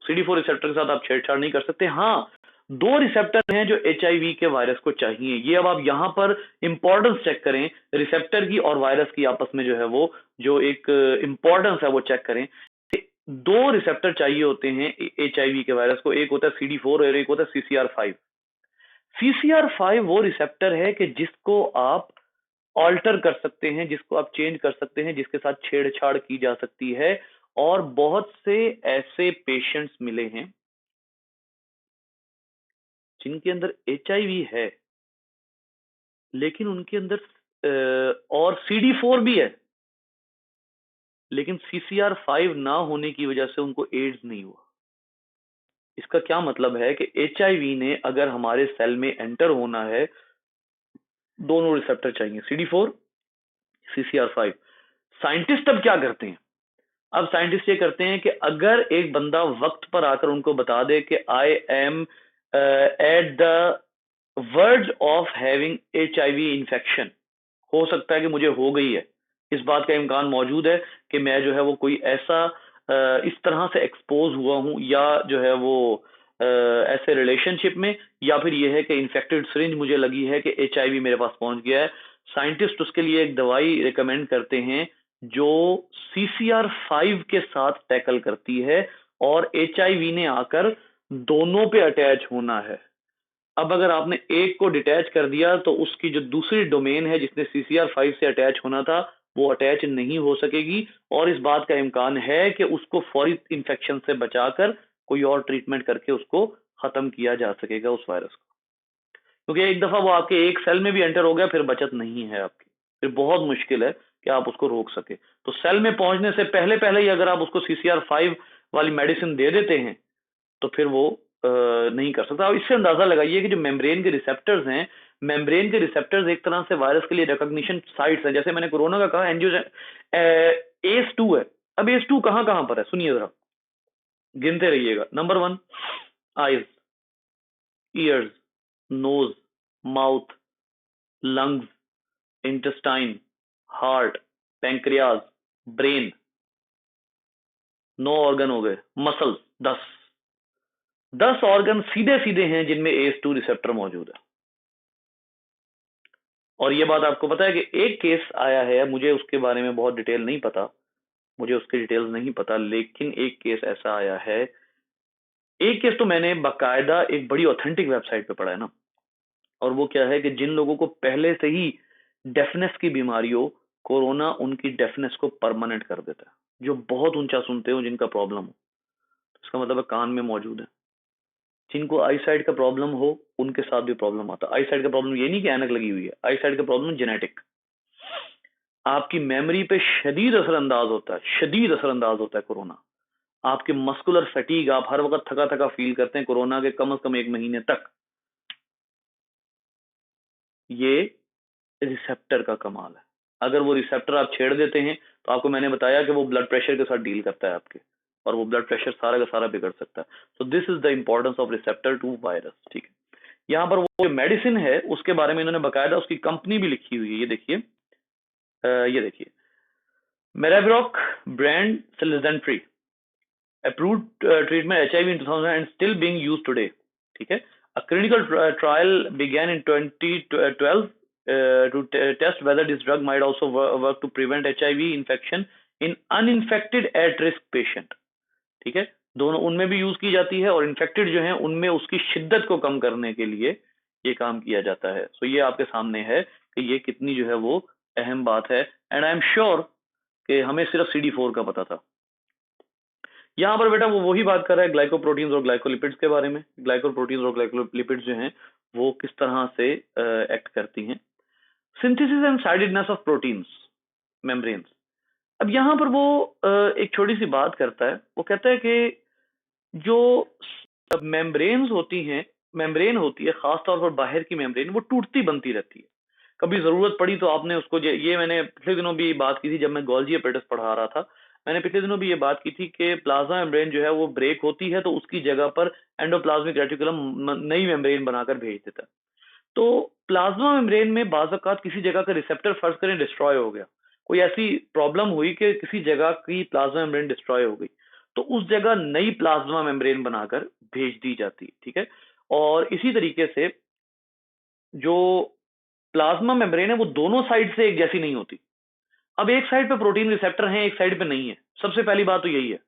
A: CD4 रिसेप्टर के साथ आप छेड़छाड़ नहीं कर सकते। हाँ, दो रिसेप्टर हैं जो HIV के वायरस को चाहिए। ये अब आप यहां पर इंपॉर्टेंस चेक करें रिसेप्टर की और वायरस की आपस में जो है वो जो एक इंपॉर्टेंस है वो चेक करें। दो रिसेप्टर चाहिए होते हैं HIV के वायरस को, एक होता है CD4 और एक होता है CCR5। CCR5 वो रिसेप्टर है कि जिसको आप ऑल्टर कर सकते हैं, जिसको आप चेंज कर सकते हैं, जिसके साथ छेड़छाड़ की जा सकती है। और बहुत से ऐसे पेशेंट्स मिले हैं जिनके अंदर HIV है लेकिन उनके अंदर और CD4 भी है, लेकिन CCR5 ना होने की वजह से उनको एड्स नहीं हुआ। इसका क्या मतलब है कि HIV ने अगर हमारे सेल में एंटर होना है, दोनों रिसेप्टर चाहिए, CD4 CCR5। साइंटिस्ट अब क्या करते हैं? अब साइंटिस्ट ये करते हैं कि अगर एक बंदा वक्त पर आकर उनको बता दे कि I am at the verge of having HIV infection, हो सकता है कि मुझे हो गई है, इस बात का इम्कान मौजूद है कि मैं जो है वो कोई ऐसा इस तरह से एक्सपोज हुआ हूं, या जो है वो ऐसे रिलेशनशिप में, या फिर ये है कि इन्फेक्टेड सिरिंज मुझे लगी है कि HIV मेरे पास पहुंच गया है, साइंटिस्ट उसके लिए एक दवाई रिकमेंड करते हैं जो CCR5 के साथ टैकल करती है और HIV ने आकर दोनों पे अटैच होना है। अब अगर आपने एक को डिटैच कर दिया तो उसकी जो दूसरी डोमेन है जिसने CCR5 से अटैच होना था वो अटैच नहीं हो सकेगी और इस बात का इम्कान है कि उसको फौरी इंफेक्शन से बचाकर कोई और ट्रीटमेंट करके उसको खत्म किया जा सकेगा उस वायरस को, क्योंकि एक दफा वो आपके एक सेल में भी एंटर हो गया फिर बचत नहीं है आपकी, फिर बहुत मुश्किल है कि आप उसको रोक सके। तो सेल में पहुंचने से पहले पहले ही अगर आप उसको CCR5 वाली मेडिसिन दे देते हैं तो फिर वो नहीं कर सकता। और इससे अंदाजा लगाइए कि जो मेम्ब्रेन के रिसेप्टर्स हैं, मेम्ब्रेन के रिसेप्टर्स एक तरह से वायरस के लिए रिकॉग्निशन साइट्स हैं। जैसे मैंने कोरोना का कहा एंजियो ACE2 है। अब ACE2 कहां कहां पर है सुनिए जरा, गिनते रहिएगा। Number 1 eyes, ears, nose, mouth, lungs, intestine, heart, pancreas, brain, 9 organ हो गए, मसल्स 10 ऑर्गन सीधे सीधे हैं जिनमें ACE2 रिसेप्टर मौजूद है। और ये बात आपको पता है कि एक केस आया है, मुझे उसके बारे में बहुत डिटेल नहीं पता, मुझे उसके डिटेल्स नहीं पता, लेकिन एक केस ऐसा आया है, एक केस तो मैंने बाकायदा एक बड़ी ऑथेंटिक वेबसाइट पे पढ़ा है ना, और वो क्या है कि जिन लोगों को पहले से ही डेफनेस की बीमारी हो, कोरोना उनकी डेफनेस को परमानेंट कर देता है। जो बहुत ऊंचा सुनते हो, जिनका प्रॉब्लम हो, इसका मतलब है कान में मौजूद है। जिनको आई साइड का प्रॉब्लम हो उनके साथ भी प्रॉब्लम आता है। आई साइड का प्रॉब्लम ये नहीं कि ऐनक लगी हुई है, आई साइड का प्रॉब्लम जेनेटिक, आपकी मेमोरी पे शदीद असरअंदाज होता है, शदीद असरअंदाज होता है कोरोना। आपके मस्कुलर फटीग, आप हर वक्त थका थका फील करते हैं कोरोना के कम से कम 1 महीने तक। ये रिसेप्टर का कमाल है। अगर वो रिसेप्टर आप छेड़ देते हैं तो आपको मैंने बताया कि वो ब्लड प्रेशर के साथ डील करता है आपके, और वो ब्लड प्रेशर सारा का सारा बिगड़ सकता है। तो this is the importance of receptor to virus. ठीक है, यहाँ पर वो मेडिसिन है उसके बारे में इन्होंने बकायदा उसकी कंपनी भी लिखी हुई है। ये देखिए मेराविरोक brand सिलिजेंट्री approved treatment HIV in 2000 and still being used today. ठीक है, a clinical trial began in 2012 to test whether this drug might also work to prevent HIV infection in uninfected at risk patient. ठीक है, दोनों उनमें भी use की जाती है और इन्फेक्टेड जो है उनमें उसकी शिद्दत को कम करने के लिए ये काम किया जाता है। सो ये आपके सामने है कि ये कितनी जो है वो अहम बात है। एंड आई एम श्योर कि हमें सिर्फ CD4 का पता था। यहाँ पर बेटा वो वही बात कर रहा है ग्लाइकोप्रोटीन्स और ग्लाइकोलिपिड्स के बारे में। ग्लाइकोप्रोटीन्स और ग्लाइकोलिपिड्स जो हैं वो किस तरह से एक्ट करती हैं। Synthesis and sidedness of proteins membranes. अब यहाँ पर वो एक छोटी सी बात करता है, वो कहता है कि जो मेम्ब्रेन्स होती हैं, मेम्ब्रेन होती है खासतौर पर बाहर की मेम्ब्रेन, वो टूटती बनती रहती है। कभी जरूरत पड़ी तो आपने उसको, ये मैंने पिछले दिनों भी बात की थी जब मैं गोल्जी अपरेटिस पढ़ा रहा था, मैंने पिछले दिनों भी ये बात की थी कि प्लाज्मा मेम्ब्रेन जो है वो ब्रेक होती है तो उसकी जगह पर एंडोप्लाज्मिक रेटिकुलम नई मेम्ब्रेन बनाकर भेज देता है। तो प्लाज्मा मेम्ब्रेन में बाज़ औक़ात किसी जगह का रिसेप्टर फर्ज करें डिस्ट्रॉय हो गया, कोई ऐसी प्रॉब्लम हुई कि किसी जगह की प्लाज्मा मेम्ब्रेन डिस्ट्रॉय हो गई, तो उस जगह नई प्लाज्मा मेम्ब्रेन बनाकर भेज दी जाती है। ठीक है, और इसी तरीके से जो प्लाज्मा मेम्ब्रेन है वो दोनों साइड से एक जैसी नहीं होती। अब एक साइड पे प्रोटीन रिसेप्टर हैं, एक साइड पे नहीं है। सबसे पहली बात तो यही है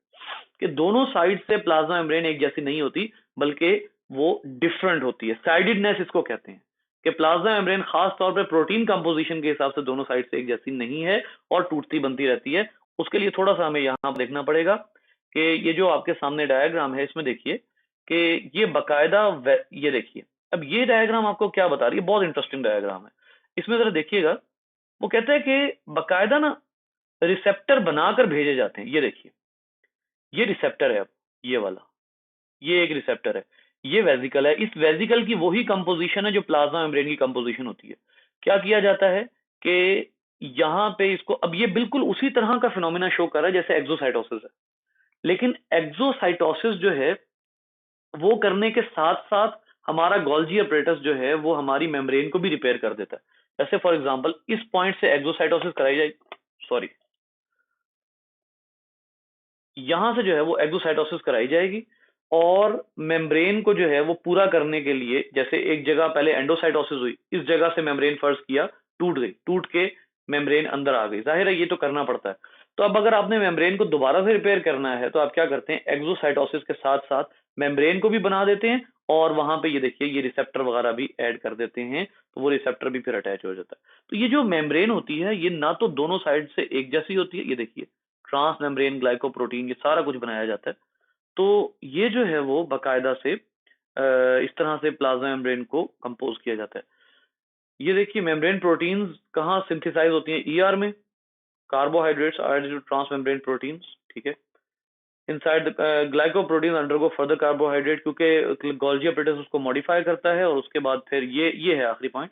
A: कि दोनों साइड से प्लाज्मा मेम्ब्रेन एक जैसी नहीं होती, बल्कि वो डिफरेंट होती है। साइडेडनेस इसको कहते हैं कि प्लाज्मा मेम्ब्रेन खास तौर पे प्रोटीन कंपोजिशन के हिसाब से दोनों साइड से एक जैसी नहीं है और टूटती बनती रहती है। उसके लिए थोड़ा सा हमें यहाँ पर देखना पड़ेगा कि ये जो आपके सामने डायग्राम है इसमें देखिए कि ये बकायदा ये देखिए, अब ये डायग्राम आपको क्या बता रही है, बहुत इंटरेस्टिंग डायग्राम है। इसमें जरा देखिएगा, वो कहता है कि बकायदा ना रिसेप्टर बनाकर भेजे जाते हैं। ये देखिए, ये रिसेप्टर है, अब ये वाला, ये एक रिसेप्टर है, ये वेजिकल है। इस वेजिकल की वही कंपोजिशन है जो प्लाज्मा मेम्ब्रेन की कंपोजिशन होती है। क्या किया जाता है कि यहाँ पे इसको, अब ये बिल्कुल उसी तरह का फिनोमिना शो कर रहा है जैसे एक्सोसाइटोसिस है, लेकिन एक्सोसाइटोसिस जो है वो करने के साथ साथ हमारा गोल्जी अपरेटस जो है वो हमारी मेम्ब्रेन को भी रिपेयर कर देता है। जैसे फॉर एग्जांपल इस पॉइंट से एक्सोसाइटोसिस कराई जाए, सॉरी, यहां से जो है वो एक्सोसाइटोसिस कराई जाएगी और मेम्ब्रेन को जो है वो पूरा करने के लिए, जैसे एक जगह पहले एंडोसाइटोसिस हुई, इस जगह से मेम्ब्रेन फर्ज किया टूट गई, टूट के मेम्ब्रेन अंदर आ गई, जाहिर है ये तो करना पड़ता है। तो अब अगर आपने मेम्ब्रेन को दोबारा से रिपेयर करना है तो आप क्या करते हैं, एक्सोसाइटोसिस के साथ साथ मेम्ब्रेन को भी बना देते हैं और वहां पे ये देखिए ये रिसेप्टर वगैरह भी ऐड कर देते हैं, तो वो रिसेप्टर भी फिर अटैच हो जाता है। तो ये जो मेम्ब्रेन होती है ये ना तो दोनों साइड से एक जैसी होती है, ये देखिए ट्रांस मेम्ब्रेन ग्लाइकोप्रोटीन ये सारा कुछ बनाया जाता है। तो ये जो है वो बाकायदा से इस तरह से प्लाज्मा मेम्ब्रेन को कंपोज किया जाता है। ये देखिए मेम्ब्रेन प्रोटीन्स कहाँ सिंथेसाइज होती हैं, ईआर में, carbohydrates are trans membrane proteins, ठीक है। Inside glycoprotein undergo further carbohydrate, क्योंकि गोल्जी apparatus उसको मॉडिफाई करता है और उसके बाद फिर ये है आखिरी point.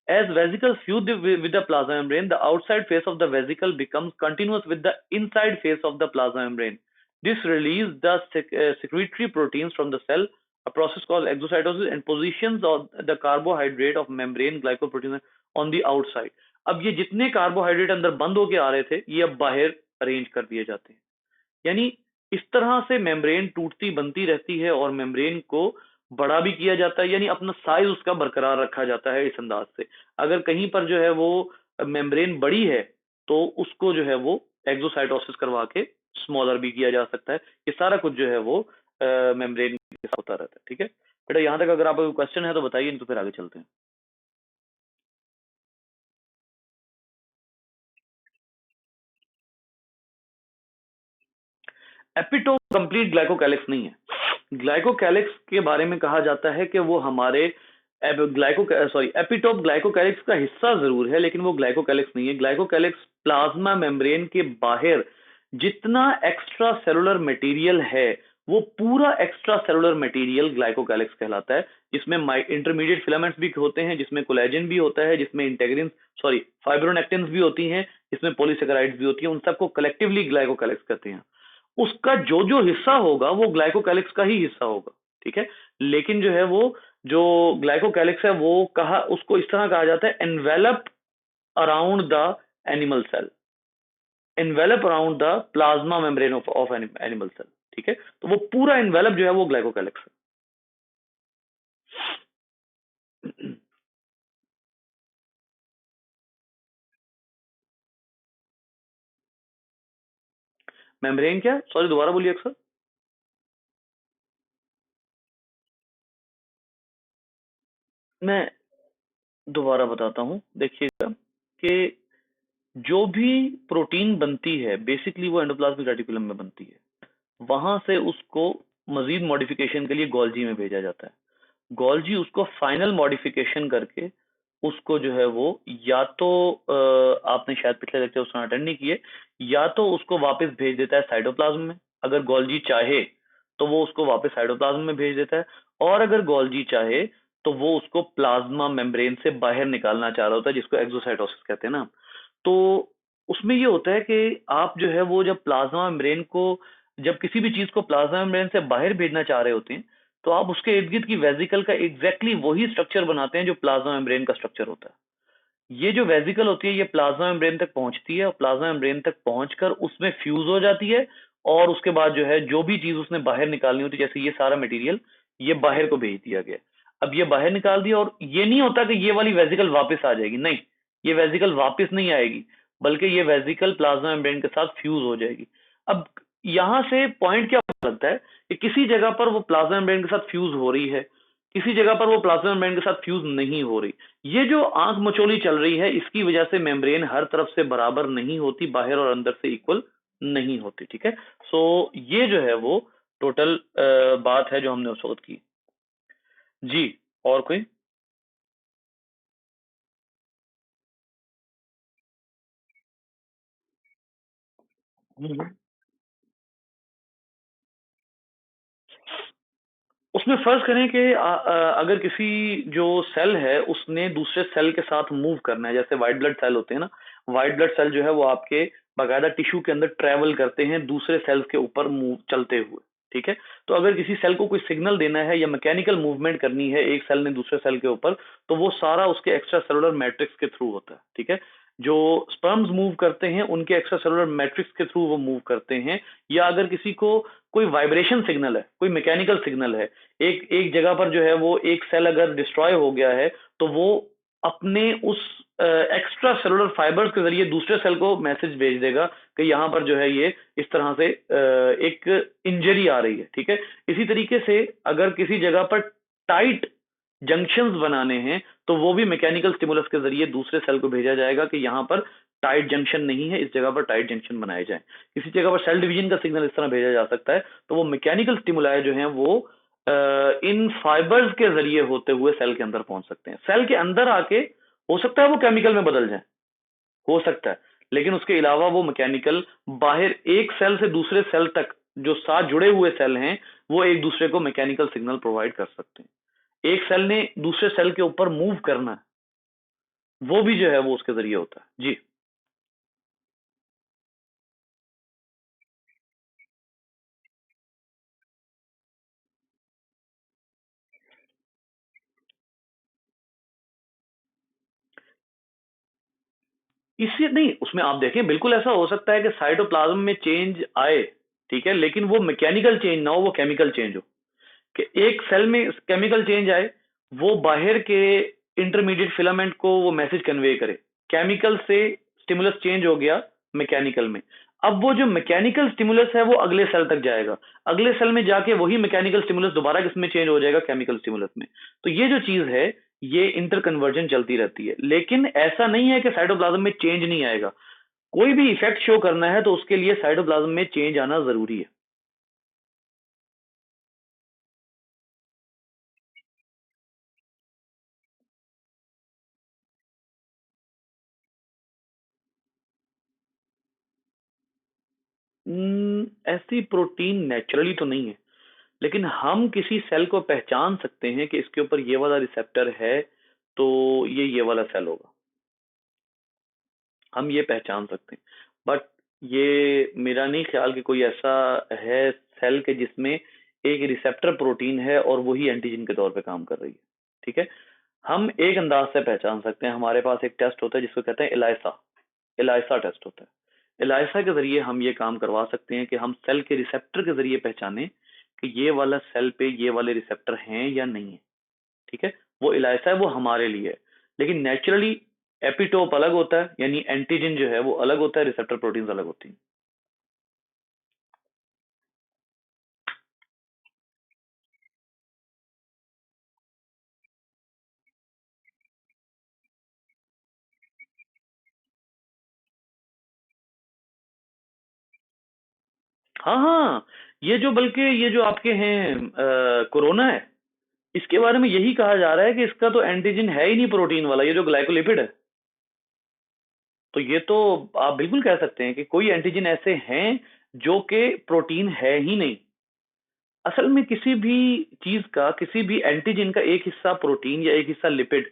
A: As vesicles fuse with the plasma membrane, the outside face of the vesicle becomes continuous with the inside face of the plasma membrane. This releases the secretory proteins from the cell, a process called exocytosis, and positions of the carbohydrate of membrane glycoproteins on the outside. अब ये जितने carbohydrate अंदर बंद होके आ रहे थे ये अब बाहर अरेंज कर दिए जाते हैं। यानी इस तरह से मेम्ब्रेन टूटती बनती रहती है और मेम्ब्रेन को बड़ा भी किया जाता है, यानी अपना साइज उसका बरकरार रखा जाता है इस अंदाज से। अगर कहीं पर जो है वो मेम्ब्रेन बड़ी है तो उसको जो है वो एक्सोसाइटोसिस करवा के स्मॉलर भी किया जा सकता है। ये सारा कुछ जो है वो मेम्ब्रेन के साथ होता रहता है, ठीक है। बेटा यहाँ तक अगर आपका क्वेश्चन है तो बताइए, नहीं तो फिर आगे चलते हैं। एपिटोप कंप्लीट ग्लाइकोकैलिक्स नहीं है। ग्लाइकोकैलिक्स के बारे में कहा जाता है कि वो हमारे एपिटोप ग्लाइकोकैलिक्स का हिस्सा जरूर है लेकिन वो ग्लाइकोकैलिक्स नहीं है। ग्लाइकोकैलिक्स प्लाज्मा मेम्ब्रेन के बाहर जितना एक्स्ट्रा सेलुलर मटेरियल है वो पूरा एक्स्ट्रा सेलुलर मटेरियल ग्लाइकोकैलिक्स कहलाता है, जिसमें इंटरमीडिएट फिलामेंट्स भी होते हैं, जिसमें कोलेजन भी होता है, जिसमें इंटेग्रिन फाइब्रोनेक्टिन्स भी होती हैं, जिसमें पॉलीसेकेराइड्स भी होती हैं। उन सबको कलेक्टिवली ग्लाइकोकैलिक्स कहते हैं। उसका जो जो हिस्सा होगा वो ग्लाइकोकैलिक्स का ही हिस्सा होगा, ठीक है। लेकिन जो है वो जो ग्लाइकोकैलिक्स है वो कहा उसको इस तरह कहा जाता है envelope around the animal cell, envelope around the plasma membrane of animal cell, ठीक है। तो वो पूरा एनवेलप जो है वो ग्लाइकोकैलिक्स है। मेम्ब्रेन क्या, सॉरी दोबारा बोलिए अक्सर। मैं दोबारा बताता हूं, देखिएगा कि जो भी प्रोटीन बनती है बेसिकली वो एंडोप्लाज्मिक रेटिकुलम में बनती है, वहां से उसको मजीद मॉडिफिकेशन के लिए गोल्जी में भेजा जाता है। गोल्जी उसको फाइनल मॉडिफिकेशन करके उसको जो है वो या तो आपने शायद पिछले लेक्चर उसमें अटेंड नहीं किए, या तो उसको वापस भेज देता है साइटोप्लाज्म में, अगर गोल्जी चाहे तो वो उसको वापस साइटोप्लाज्म में भेज देता है, और अगर गोल्जी चाहे तो वो उसको प्लाज्मा मेम्ब्रेन से बाहर निकालना चाह रहा होता है, जिसको एक्सोसाइटोसिस कहते हैं ना। तो उसमें ये होता है कि आप जो है वो जब प्लाज्मा मेम्ब्रेन को, जब किसी भी चीज को प्लाज्मा मेम्ब्रेन से बाहर भेजना चाह रहे होते हैं तो आप उसके इर्द गिर्द की वेजिकल का एग्जैक्टली वही स्ट्रक्चर बनाते हैं जो प्लाज्मा मेम्ब्रेन का स्ट्रक्चर होता है। ये जो वेजिकल होती है ये प्लाज्मा मेम्ब्रेन तक पहुंचती है और प्लाज्मा मेम्ब्रेन तक पहुंचकर उसमें फ्यूज हो जाती है, और उसके बाद जो है जो भी चीज उसने बाहर निकालनी होती है, जैसे ये सारा मटेरियल ये बाहर को भेज दिया गया। अब ये बाहर निकाल दिया और ये नहीं होता कि ये वाली वेजिकल वापस आ जाएगी, नहीं, ये वेजिकल वापस नहीं आएगी, बल्कि ये वेजिकल प्लाज्मा मेम्ब्रेन के साथ फ्यूज हो जाएगी। अब यहां से पॉइंट क्या लगता है कि किसी जगह पर वो प्लाज्मा मेम्ब्रेन के साथ फ्यूज हो रही है, किसी जगह पर वो प्लाज्मा मेम्ब्रेन के साथ फ्यूज नहीं हो रही। ये जो आंख मचोली चल रही है इसकी वजह से मेम्ब्रेन हर तरफ से बराबर नहीं होती, बाहर और अंदर से इक्वल नहीं होती, ठीक है। सो ये जो है वो टोटल बात है जो हमने उस वक्त की। जी, और कोई? हम्म। उसमें फर्ज करें कि अगर किसी जो सेल है उसने दूसरे सेल के साथ मूव करना है, जैसे व्हाइट ब्लड सेल होते हैं ना, व्हाइट ब्लड सेल जो है वो आपके बाकायदा टिश्यू के अंदर ट्रेवल करते हैं दूसरे सेल्स के ऊपर मूव चलते हुए, ठीक है। तो अगर किसी सेल को कोई सिग्नल देना है या मैकेनिकल मूवमेंट करनी है एक सेल ने दूसरे सेल के ऊपर, तो वो सारा उसके एक्स्ट्रा सेलुलर मैट्रिक्स के थ्रू होता है, ठीक है। जो स्पर्म्स मूव करते हैं उनके एक्स्ट्रा सेलुलर मैट्रिक्स के थ्रू वो मूव करते हैं, या अगर किसी को कोई वाइब्रेशन सिग्नल है, कोई मैकेनिकल सिग्नल है, एक एक जगह पर जो है वो एक सेल अगर डिस्ट्रॉय हो गया है तो वो अपने उस एक्स्ट्रा सेलुलर फाइबर्स के जरिए दूसरे सेल को मैसेज भेज देगा कि यहाँ पर जो है ये इस तरह से एक इंजरी आ रही है, ठीक है। इसी तरीके से अगर किसी जगह पर टाइट जंक्शंस बनाने हैं तो वो भी मैकेनिकल स्टिमुलस के जरिए दूसरे सेल को भेजा जाएगा कि यहाँ पर टाइट जंक्शन नहीं है, इस जगह पर टाइट जंक्शन बनाए जाए। किसी जगह पर सेल डिवीजन का सिग्नल इस तरह भेजा जा सकता है, तो वो मैकेनिकल स्टिमुलाई जो है वो इन फाइबर्स के जरिए होते हुए सेल के अंदर पहुंच सकते हैं। सेल के अंदर आके हो सकता है वो केमिकल में बदल जाए, हो सकता है, लेकिन उसके अलावा वो मैकेनिकल बाहर एक सेल से दूसरे सेल तक जो साथ जुड़े हुए सेल हैं वो एक दूसरे को मैकेनिकल सिग्नल प्रोवाइड कर सकते हैं। एक सेल ने दूसरे सेल के ऊपर मूव करना है, वो भी जो है वो उसके जरिए होता है जी। इससे नहीं, उसमें आप देखें बिल्कुल ऐसा हो सकता है कि साइटोप्लाज्म में चेंज आए, ठीक है, लेकिन वो मैकेनिकल चेंज ना हो, वो केमिकल चेंज हो। कि एक सेल में केमिकल चेंज आए, वो बाहर के इंटरमीडिएट फिलामेंट को वो मैसेज कन्वे करे, केमिकल से स्टिमुलस चेंज हो गया मैकेनिकल में। अब वो जो मैकेनिकल स्टिमुलस है वो अगले सेल तक जाएगा, अगले सेल में जाके वही मैकेनिकल स्टिमुलस दोबारा किसमें चेंज हो जाएगा, केमिकल स्टिमुलस में। तो ये जो चीज है ये इंटर कन्वर्जन चलती रहती है, लेकिन ऐसा नहीं है कि साइटोप्लाज्म में चेंज नहीं आएगा। कोई भी इफेक्ट शो करना है तो उसके लिए साइटोप्लाज्म में चेंज आना जरूरी है। ऐसी प्रोटीन नेचुरली तो नहीं है, लेकिन हम किसी सेल को पहचान सकते हैं कि इसके ऊपर ये वाला रिसेप्टर है तो ये वाला सेल होगा, हम ये पहचान सकते हैं। बट ये मेरा नहीं ख्याल कि कोई ऐसा है सेल के जिसमें एक रिसेप्टर प्रोटीन है और वही एंटीजन के तौर पे काम कर रही है, ठीक है। हम एक अंदाज से पहचान सकते हैं, हमारे पास एक टेस्ट होता है जिसको कहते हैं एलाइसा, एलाइसा टेस्ट होता है। एलाइसा के जरिए हम ये काम करवा सकते हैं कि हम सेल के रिसेप्टर के जरिए पहचाने कि ये वाला सेल पे ये वाले रिसेप्टर हैं या नहीं है, ठीक है। वो इलायसा है, वो हमारे लिए है, लेकिन नेचुरली एपिटोप अलग होता है, यानी एंटीजन जो है वो अलग होता है, रिसेप्टर प्रोटीन्स अलग होती हैं। हाँ हाँ, ये जो बल्कि ये जो आपके हैं कोरोना है, इसके बारे में यही कहा जा रहा है कि इसका तो एंटीजन है ही नहीं प्रोटीन वाला, ये जो ग्लाइकोलिपिड है। तो ये तो आप बिल्कुल कह सकते हैं कि कोई एंटीजन ऐसे हैं जो कि प्रोटीन है ही नहीं। असल में किसी भी चीज का, किसी भी एंटीजन का एक हिस्सा प्रोटीन या एक हिस्सा लिपिड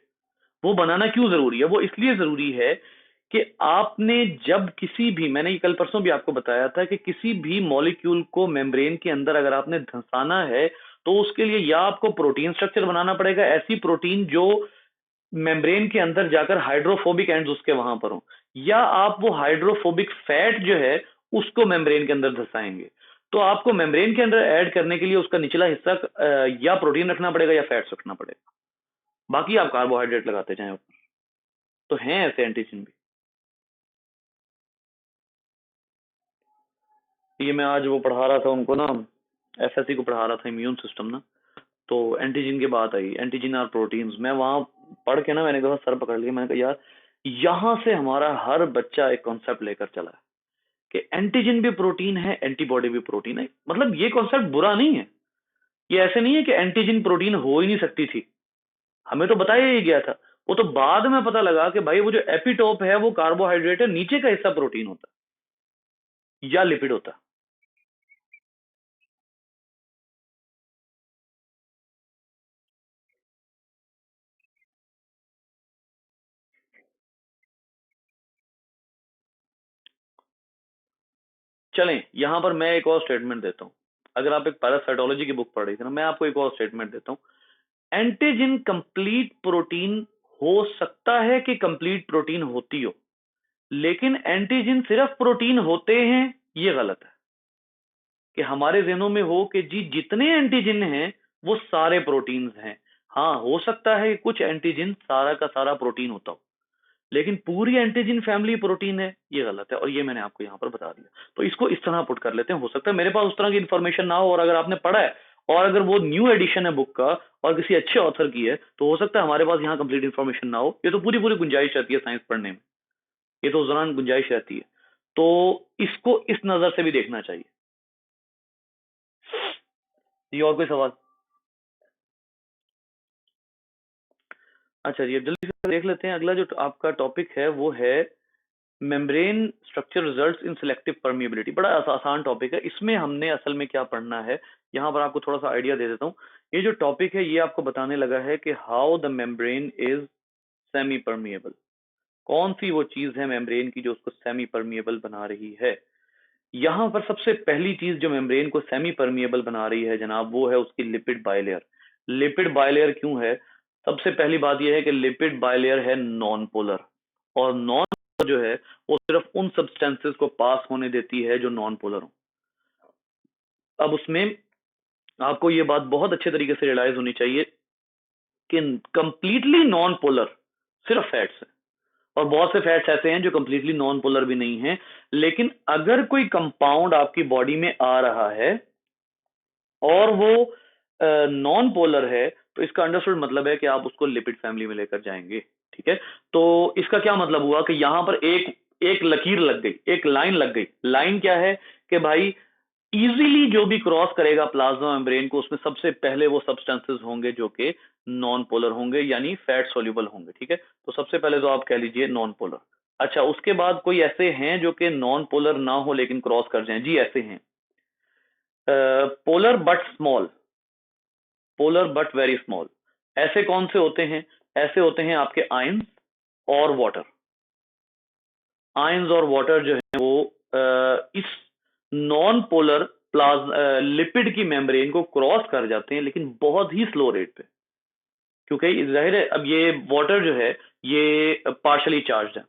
A: वो बनाना क्यों जरूरी है? वो इसलिए जरूरी है कि आपने जब किसी भी, मैंने ये कल परसों भी आपको बताया था कि किसी भी मॉलिक्यूल को मेम्ब्रेन के अंदर अगर आपने धंसाना है तो उसके लिए या आपको प्रोटीन स्ट्रक्चर बनाना पड़ेगा, ऐसी प्रोटीन जो मेम्ब्रेन के अंदर जाकर हाइड्रोफोबिक एंड्स उसके वहां पर हो, या आप वो हाइड्रोफोबिक फैट जो है उसको मेम्ब्रेन के अंदर धंसाएंगे। तो आपको मेम्ब्रेन के अंदर ऐड करने के लिए उसका निचला हिस्सा या प्रोटीन रखना पड़ेगा या फैट्स रखना पड़ेगा, बाकी आप कार्बोहाइड्रेट लगाते जाएं ऊपर। तो हैं ऐसे एंटीजन भी। ये मैं आज वो पढ़ा रहा था उनको ना, एफएससी को पढ़ा रहा था, इम्यून सिस्टम ना, तो एंटीजन की बात आई, एंटीजन और प्रोटीन्स। मैं वहां पढ़ के ना मैंने कहा सर पकड़ लिया, मैंने कहा यार यहां से हमारा हर बच्चा एक कॉन्सेप्ट लेकर चला है कि एंटीजन भी प्रोटीन है, एंटीबॉडी भी प्रोटीन है। मतलब ये कॉन्सेप्ट बुरा नहीं है, ये ऐसे नहीं है कि एंटीजन प्रोटीन हो ही नहीं सकती थी, हमें तो बताया ही गया था। वो तो बाद में पता लगा कि भाई वो जो एपिटोप है वो कार्बोहाइड्रेट है, नीचे का हिस्सा प्रोटीन होता है या लिपिड होता है। चलें, यहां पर मैं एक और स्टेटमेंट देता हूं। अगर आप एक पैरासाइटोलॉजी की बुक पढ़ रही थी ना, मैं आपको एक और स्टेटमेंट देता हूं। एंटीजन कंप्लीट प्रोटीन हो सकता है कि कंप्लीट प्रोटीन होती हो, लेकिन एंटीजन सिर्फ प्रोटीन होते हैं ये गलत है। कि हमारे जहनों में हो कि जी जितने एंटीजन हैं वो सारे प्रोटीन्स हैं। हाँ, हो सकता है कि कुछ एंटीजन सारा का सारा प्रोटीन होता हो, लेकिन पूरी एंटीजन फैमिली प्रोटीन है, ये गलत है, और ये मैंने आपको यहाँ पर बता दिया। तो इसको इस तरह पुट कर लेते हैं। हो सकता है मेरे पास उस तरह की इन्फॉर्मेशन ना हो, और अगर आपने पढ़ा है और अगर वो न्यू एडिशन है बुक का और किसी अच्छे ऑथर की है, तो हो सकता है हमारे पास यहाँ कंप्लीट इन्फॉर्मेशन ना हो। ये तो पूरी पूरी गुंजाइश रहती है साइंस पढ़ने में, ये तो उस दौरान गुंजाइश रहती है। तो इसको इस नजर से भी देखना चाहिए। ये और कोई सवाल? अच्छा जी, अब जल्दी से देख लेते हैं। अगला जो आपका टॉपिक है वो है membrane structure results in selective permeability. बड़ा आसान टॉपिक है। इसमें हमने असल में क्या पढ़ना है, यहाँ पर आपको थोड़ा सा आइडिया दे देता हूँ। ये जो टॉपिक है ये आपको बताने लगा है कि how the membrane is semi permeable. कौन सी वो चीज है मेम्ब्रेन की जो उसको सेमी परमिएबल बना रही है। यहाँ पर सबसे पहली चीज जो मेम्ब्रेन को सेमी परमिएबल बना रही है जनाब, वो है उसकी लिपिड बाइलेयर। लिपिड बाइलेयर क्यों है? सबसे पहली बात यह है कि लिपिड बाइलेयर है नॉन पोलर, और नॉन पोलर जो है वो सिर्फ उन सब्सटेंसेस को पास होने देती है जो नॉन पोलर हो। अब उसमें आपको ये बात बहुत अच्छे तरीके से रियलाइज होनी चाहिए कि कंप्लीटली नॉन पोलर सिर्फ फैट्स है, और बहुत से फैट्स ऐसे हैं जो कंप्लीटली नॉन पोलर भी नहीं है। लेकिन अगर कोई कंपाउंड आपकी बॉडी में आ रहा है और वो नॉन पोलर है, तो इसका अंडरस्टूड मतलब है कि आप उसको लिपिड फैमिली में लेकर जाएंगे। ठीक है, तो इसका क्या मतलब हुआ कि यहां पर एक एक लकीर लग गई, एक लाइन लग गई। लाइन क्या है कि भाई इजीली जो भी क्रॉस करेगा प्लाज्मा मेम्ब्रेन को, उसमें सबसे पहले वो सब्सटेंसेस होंगे जो कि नॉन पोलर होंगे, यानी फैट सोल्यूबल होंगे। ठीक है, तो सबसे पहले तो आप कह लीजिए नॉन पोलर। अच्छा, उसके बाद कोई ऐसे हैं जो कि नॉन पोलर ना हो लेकिन क्रॉस कर जाएं? जी ऐसे हैं। Polar but small, polar but very small. ऐसे कौन से होते हैं? ऐसे होते हैं आपके आयंस और वाटर। आयंस और वाटर जो है वो इस नॉन पोलर लिपिड की मेम्ब्रेन को क्रॉस कर जाते हैं, लेकिन बहुत ही स्लो रेट पे। क्योंकि जाहिर है अब ये वाटर जो है ये पार्शली चार्ज है।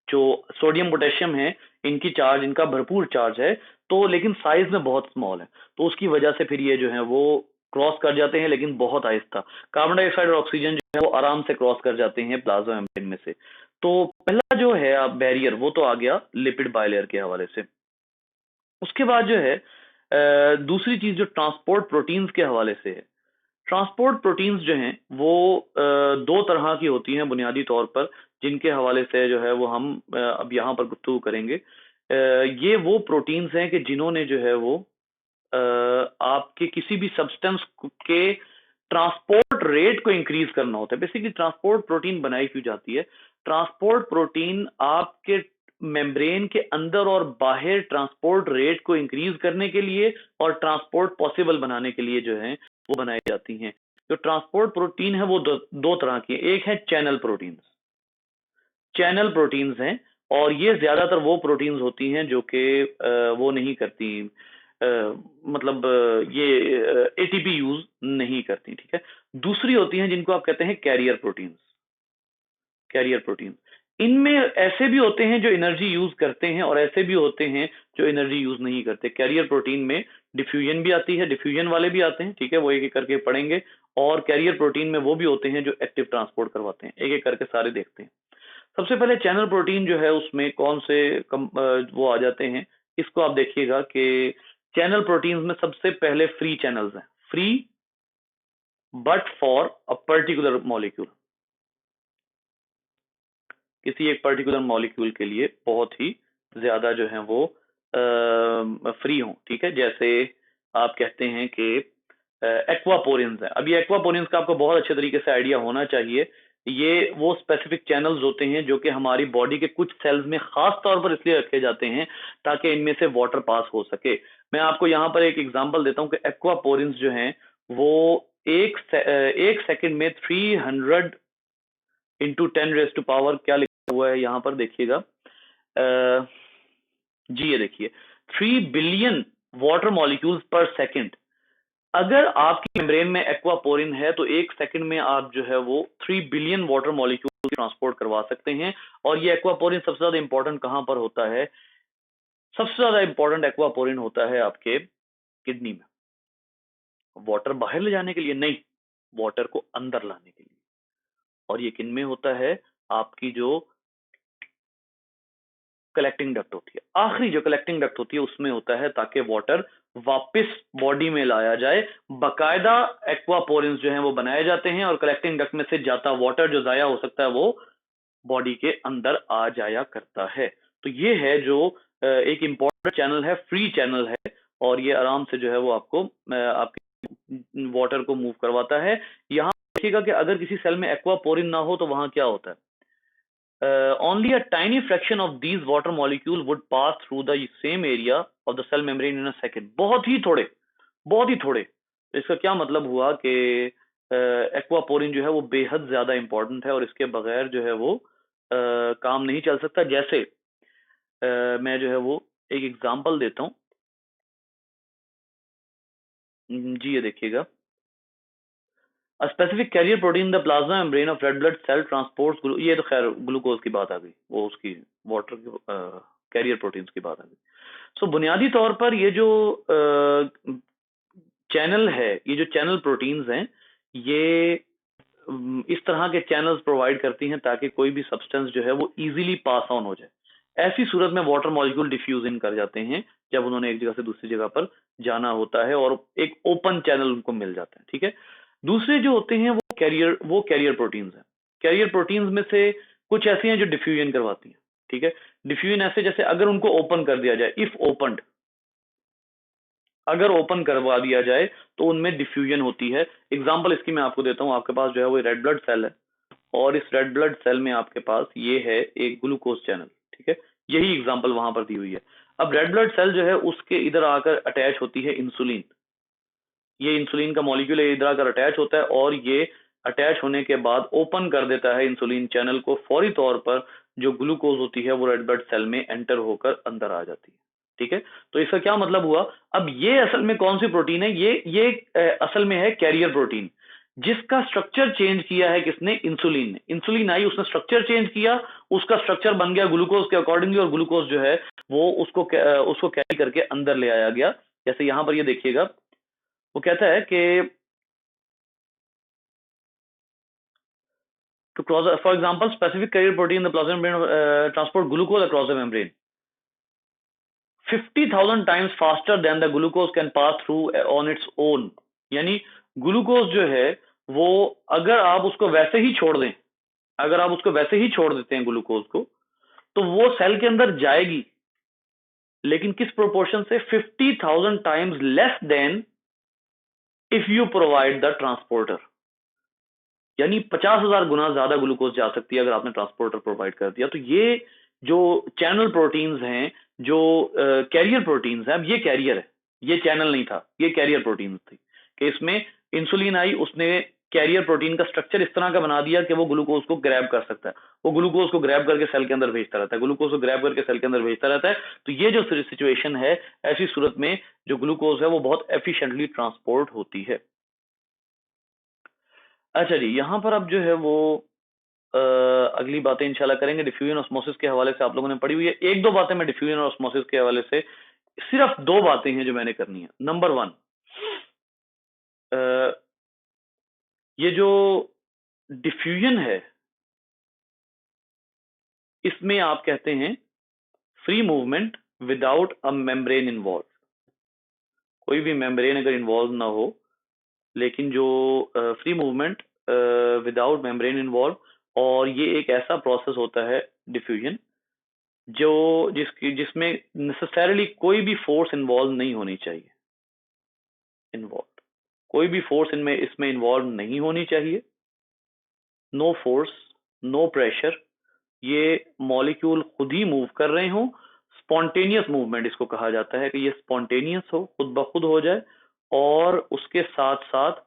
A: जो सोडियम पोटेशियम है इनकी चार्ज, इनका भरपूर चार्ज है, तो लेकिन साइज में बहुत स्मॉल है, तो उसकी वजह से फिर ये जो है वो क्रॉस कर जाते हैं, लेकिन बहुत आहिस्ता। कार्बन डाइऑक्साइड और ऑक्सीजन जो है वो आराम से क्रॉस कर जाते हैं प्लाज्मा मेम्ब्रेन में से। तो पहला जो है आप बैरियर, वो तो आ गया लिपिड बाइलेयर के हवाले से। उसके बाद जो है दूसरी चीज जो ट्रांसपोर्ट प्रोटीन्स के हवाले से है। ट्रांसपोर्ट प्रोटीन्स जो हैं वो दो तरह की होती हैं बुनियादी तौर पर, जिनके हवाले से जो है वो हम अब यहाँ पर गुफ्तगू करेंगे। ये वो प्रोटीन्स हैं कि जिन्होंने जो है वो आपके किसी भी सब्सटेंस के ट्रांसपोर्ट रेट को इंक्रीज करना होता है। बेसिकली ट्रांसपोर्ट प्रोटीन बनाई क्यों जाती है? ट्रांसपोर्ट प्रोटीन आपके मेम्ब्रेन के अंदर और बाहर ट्रांसपोर्ट रेट को इंक्रीज करने के लिए और ट्रांसपोर्ट पॉसिबल बनाने के लिए जो है वो बनाई जाती हैं। जो ट्रांसपोर्ट प्रोटीन है वो दो तरह की है। एक है चैनल प्रोटीन्स, चैनल प्रोटीन्स हैं, और ये ज्यादातर वो प्रोटीन्स होती हैं जो कि वो नहीं करती, मतलब ये एटीपी यूज नहीं करती। ठीक है, दूसरी होती हैं जिनको आप कहते हैं कैरियर प्रोटीन्स। कैरियर प्रोटीन, इनमें ऐसे भी होते हैं जो एनर्जी यूज करते हैं और ऐसे भी होते हैं जो एनर्जी यूज नहीं करते। कैरियर प्रोटीन में डिफ्यूजन भी आती है, डिफ्यूजन वाले भी आते हैं, ठीक है, वो एक एक करके पढ़ेंगे। और कैरियर प्रोटीन में वो भी होते हैं जो एक्टिव ट्रांसपोर्ट करवाते हैं। एक एक करके सारे देखते हैं। सबसे पहले चैनल प्रोटीन जो है उसमें कौन से वो आ जाते हैं, इसको आप देखिएगा कि चैनल प्रोटीन्स में सबसे पहले फ्री चैनल्स हैं। Free but for a particular molecule, किसी एक पर्टिकुलर मॉलिक्यूल के लिए बहुत ही ज्यादा जो है वो फ्री हो। ठीक है, जैसे आप कहते हैं कि एक्वापोरिन्स है। अब ये एक्वापोरिन्स का आपको बहुत अच्छे तरीके से आइडिया होना चाहिए। ये वो स्पेसिफिक चैनल्स होते हैं जो कि हमारी बॉडी के कुछ सेल्स में खास तौर पर इसलिए रखे जाते हैं ताकि इनमें से वाटर पास हो सके। मैं आपको यहाँ पर एक एग्जांपल देता हूँ कि एक्वापोरिन्स जो हैं वो एक सेकंड में 300 इंटू 10 रेज टू पावर क्या लिखा हुआ है यहाँ पर देखिएगा। जी ये देखिए, 3 बिलियन वाटर मॉलिक्यूल्स पर सेकंड। अगर आपकी मेम्ब्रेन में एक्वापोरिन है तो एक सेकंड में आप जो है वो 3 बिलियन वाटर मॉलिक्यूल ट्रांसपोर्ट करवा सकते हैं। और ये एक्वापोरिन सबसे ज्यादा इंपॉर्टेंट कहां पर होता है? सबसे ज्यादा इंपॉर्टेंट एक्वापोरिन होता है आपके किडनी में। वाटर बाहर ले जाने के लिए नहीं, वाटर को अंदर लाने के लिए। और ये किन में होता है? आपकी जो कलेक्टिंग डक्ट होती है। आखिरी जो कलेक्टिंग डक्ट होती है उसमें होता है ताकि वाटर वापस बॉडी में लाया जाए। बकायदा एक्वापोरिन्स जो हैं वो बनाए जाते हैं और कलेक्टिंग डक्ट में से जाता वाटर जो जाया हो सकता है वो बॉडी के अंदर आ जाया करता है। तो ये है जो एक इंपॉर्टेंट चैनल है, फ्री चैनल है, और ये आराम से जो है वो आपको आपके वाटर को मूव करवाता है। यहाँ देखिएगा कि अगर किसी सेल में एक्वापोरिन ना हो तो वहां क्या होता है, only a tiny fraction of these water molecule would pass through the same area of the cell membrane in a second। बहुत ही थोड़े, बहुत ही थोड़े। तो इसका क्या मतलब हुआ कि एक्वापोरिन जो है वो बेहद ज्यादा इंपॉर्टेंट है और इसके बगैर जो है वो काम नहीं चल सकता। जैसे मैं जो है वो एक एग्जांपल देता हूँ जी, ये देखिएगा। A specific carrier protein in the plasma membrane of red blood cell transports ये तो खैर ग्लूकोज की बात आ गई, वो उसकी वाटर की कैरियर प्रोटीन्स की बात आ गई। सो बुनियादी तौर पर ये जो चैनल है, ये जो चैनल प्रोटीन्स हैं, ये इस तरह के चैनल्स प्रोवाइड करती हैं ताकि कोई भी सब्सटेंस जो है वो इजीली पास ऑन हो जाए। ऐसी सूरत में वाटर मॉलिक्यूल डिफ्यूज इन कर जाते हैं जब उन्होंने एक जगह से दूसरी जगह पर जाना होता है और एक ओपन चैनल उनको मिल जाता है। ठीक है, दूसरे जो होते हैं वो कैरियर प्रोटीन्स हैं। कैरियर प्रोटीन्स में से कुछ ऐसी हैं जो डिफ्यूजन करवाती हैं। ठीक है, डिफ्यूजन ऐसे जैसे अगर उनको ओपन कर दिया जाए, इफ ओपनड, अगर ओपन करवा दिया जाए तो उनमें डिफ्यूजन होती है। एग्जांपल इसकी मैं आपको देता हूं। आपके पास जो है वो रेड ब्लड सेल है और इस रेड ब्लड सेल में आपके पास ये है एक ग्लूकोज चैनल। ठीक है, यही एग्जांपल वहां पर दी हुई है। अब रेड ब्लड सेल जो है उसके इधर आकर अटैच होती है इंसुलिन। ये इंसुलिन का मॉलिक्यूल इधर आकर अटैच होता है और ये अटैच होने के बाद ओपन कर देता है इंसुलिन चैनल को। फौरी तौर पर जो ग्लूकोज होती है वो रेड ब्लड सेल में एंटर होकर अंदर आ जाती है। ठीक है, तो इसका क्या मतलब हुआ, अब ये असल में कौन सी प्रोटीन है, ये असल में है कैरियर प्रोटीन, जिसका स्ट्रक्चर चेंज किया है किसने, इंसुलिन ने। इंसुलिन आई, उसने स्ट्रक्चर चेंज किया, उसका स्ट्रक्चर बन गया ग्लूकोज के अकॉर्डिंगली और ग्लूकोज जो है वो उसको कैरी करके अंदर ले आया गया। जैसे यहां पर ये देखिएगा, वो कहता है कि to cross, for example, specific carrier protein in the plasma membrane transport glucose across the membrane 50,000 times faster than the glucose can pass through on its own। यानी ग्लूकोज जो है वो अगर आप उसको वैसे ही छोड़ दें, अगर आप उसको वैसे ही छोड़ देते हैं ग्लूकोज को, तो वो सेल के अंदर जाएगी, लेकिन किस प्रोपोर्शन से, 50,000 times less than if you provide the transporter. यानी 50,000 गुना ज्यादा ग्लूकोज जा सकती है अगर आपने ट्रांसपोर्टर प्रोवाइड कर दिया। तो ये जो चैनल प्रोटीन्स हैं, जो कैरियर प्रोटीन्स हैं, अब ये कैरियर है, ये चैनल नहीं था, ये कैरियर प्रोटीन्स थी कि इसमें इंसुलिन आई, उसने कैरियर प्रोटीन का स्ट्रक्चर इस तरह का बना दिया कि वो ग्लूकोज को ग्रैब कर सकता है। वो ग्लूकोज को ग्रैब करके सेल के अंदर भेजता रहता है, ग्लूकोज को ग्रैब करके सेल के अंदर भेजता रहता है। तो ये जो सिचुएशन है, ऐसी सूरत में जो ग्लूकोज है वो बहुत एफिशिएंटली ट्रांसपोर्ट होती है। अच्छा जी, यहाँ पर अब जो है वो अगली बातें इंशाल्लाह करेंगे। डिफ्यूजन ऑस्मोसिस के हवाले से आप लोगों ने पढ़ी हुई है। एक दो बातें मैं डिफ्यूजन और ऑस्मोसिस के हवाले से, सिर्फ दो बातें हैं जो मैंने करनी है। नंबर वन, ये जो डिफ्यूजन है इसमें आप कहते हैं free movement without a membrane involve. कोई भी मेम्ब्रेन अगर इन्वॉल्व ना हो, लेकिन जो free movement without membrane involve, और ये एक ऐसा प्रोसेस होता है डिफ्यूजन जो जिसमें नेसेसरली कोई भी फोर्स इन्वॉल्व नहीं होनी चाहिए। इन्वॉल्व कोई भी फोर्स इसमें इन्वॉल्व नहीं होनी चाहिए। नो फोर्स, नो प्रेशर, ये मॉलिक्यूल खुद ही मूव कर रहे हो। स्पॉन्टेनियस मूवमेंट इसको कहा जाता है कि ये स्पॉन्टेनियस हो, खुद ब खुद हो जाए। और उसके साथ साथ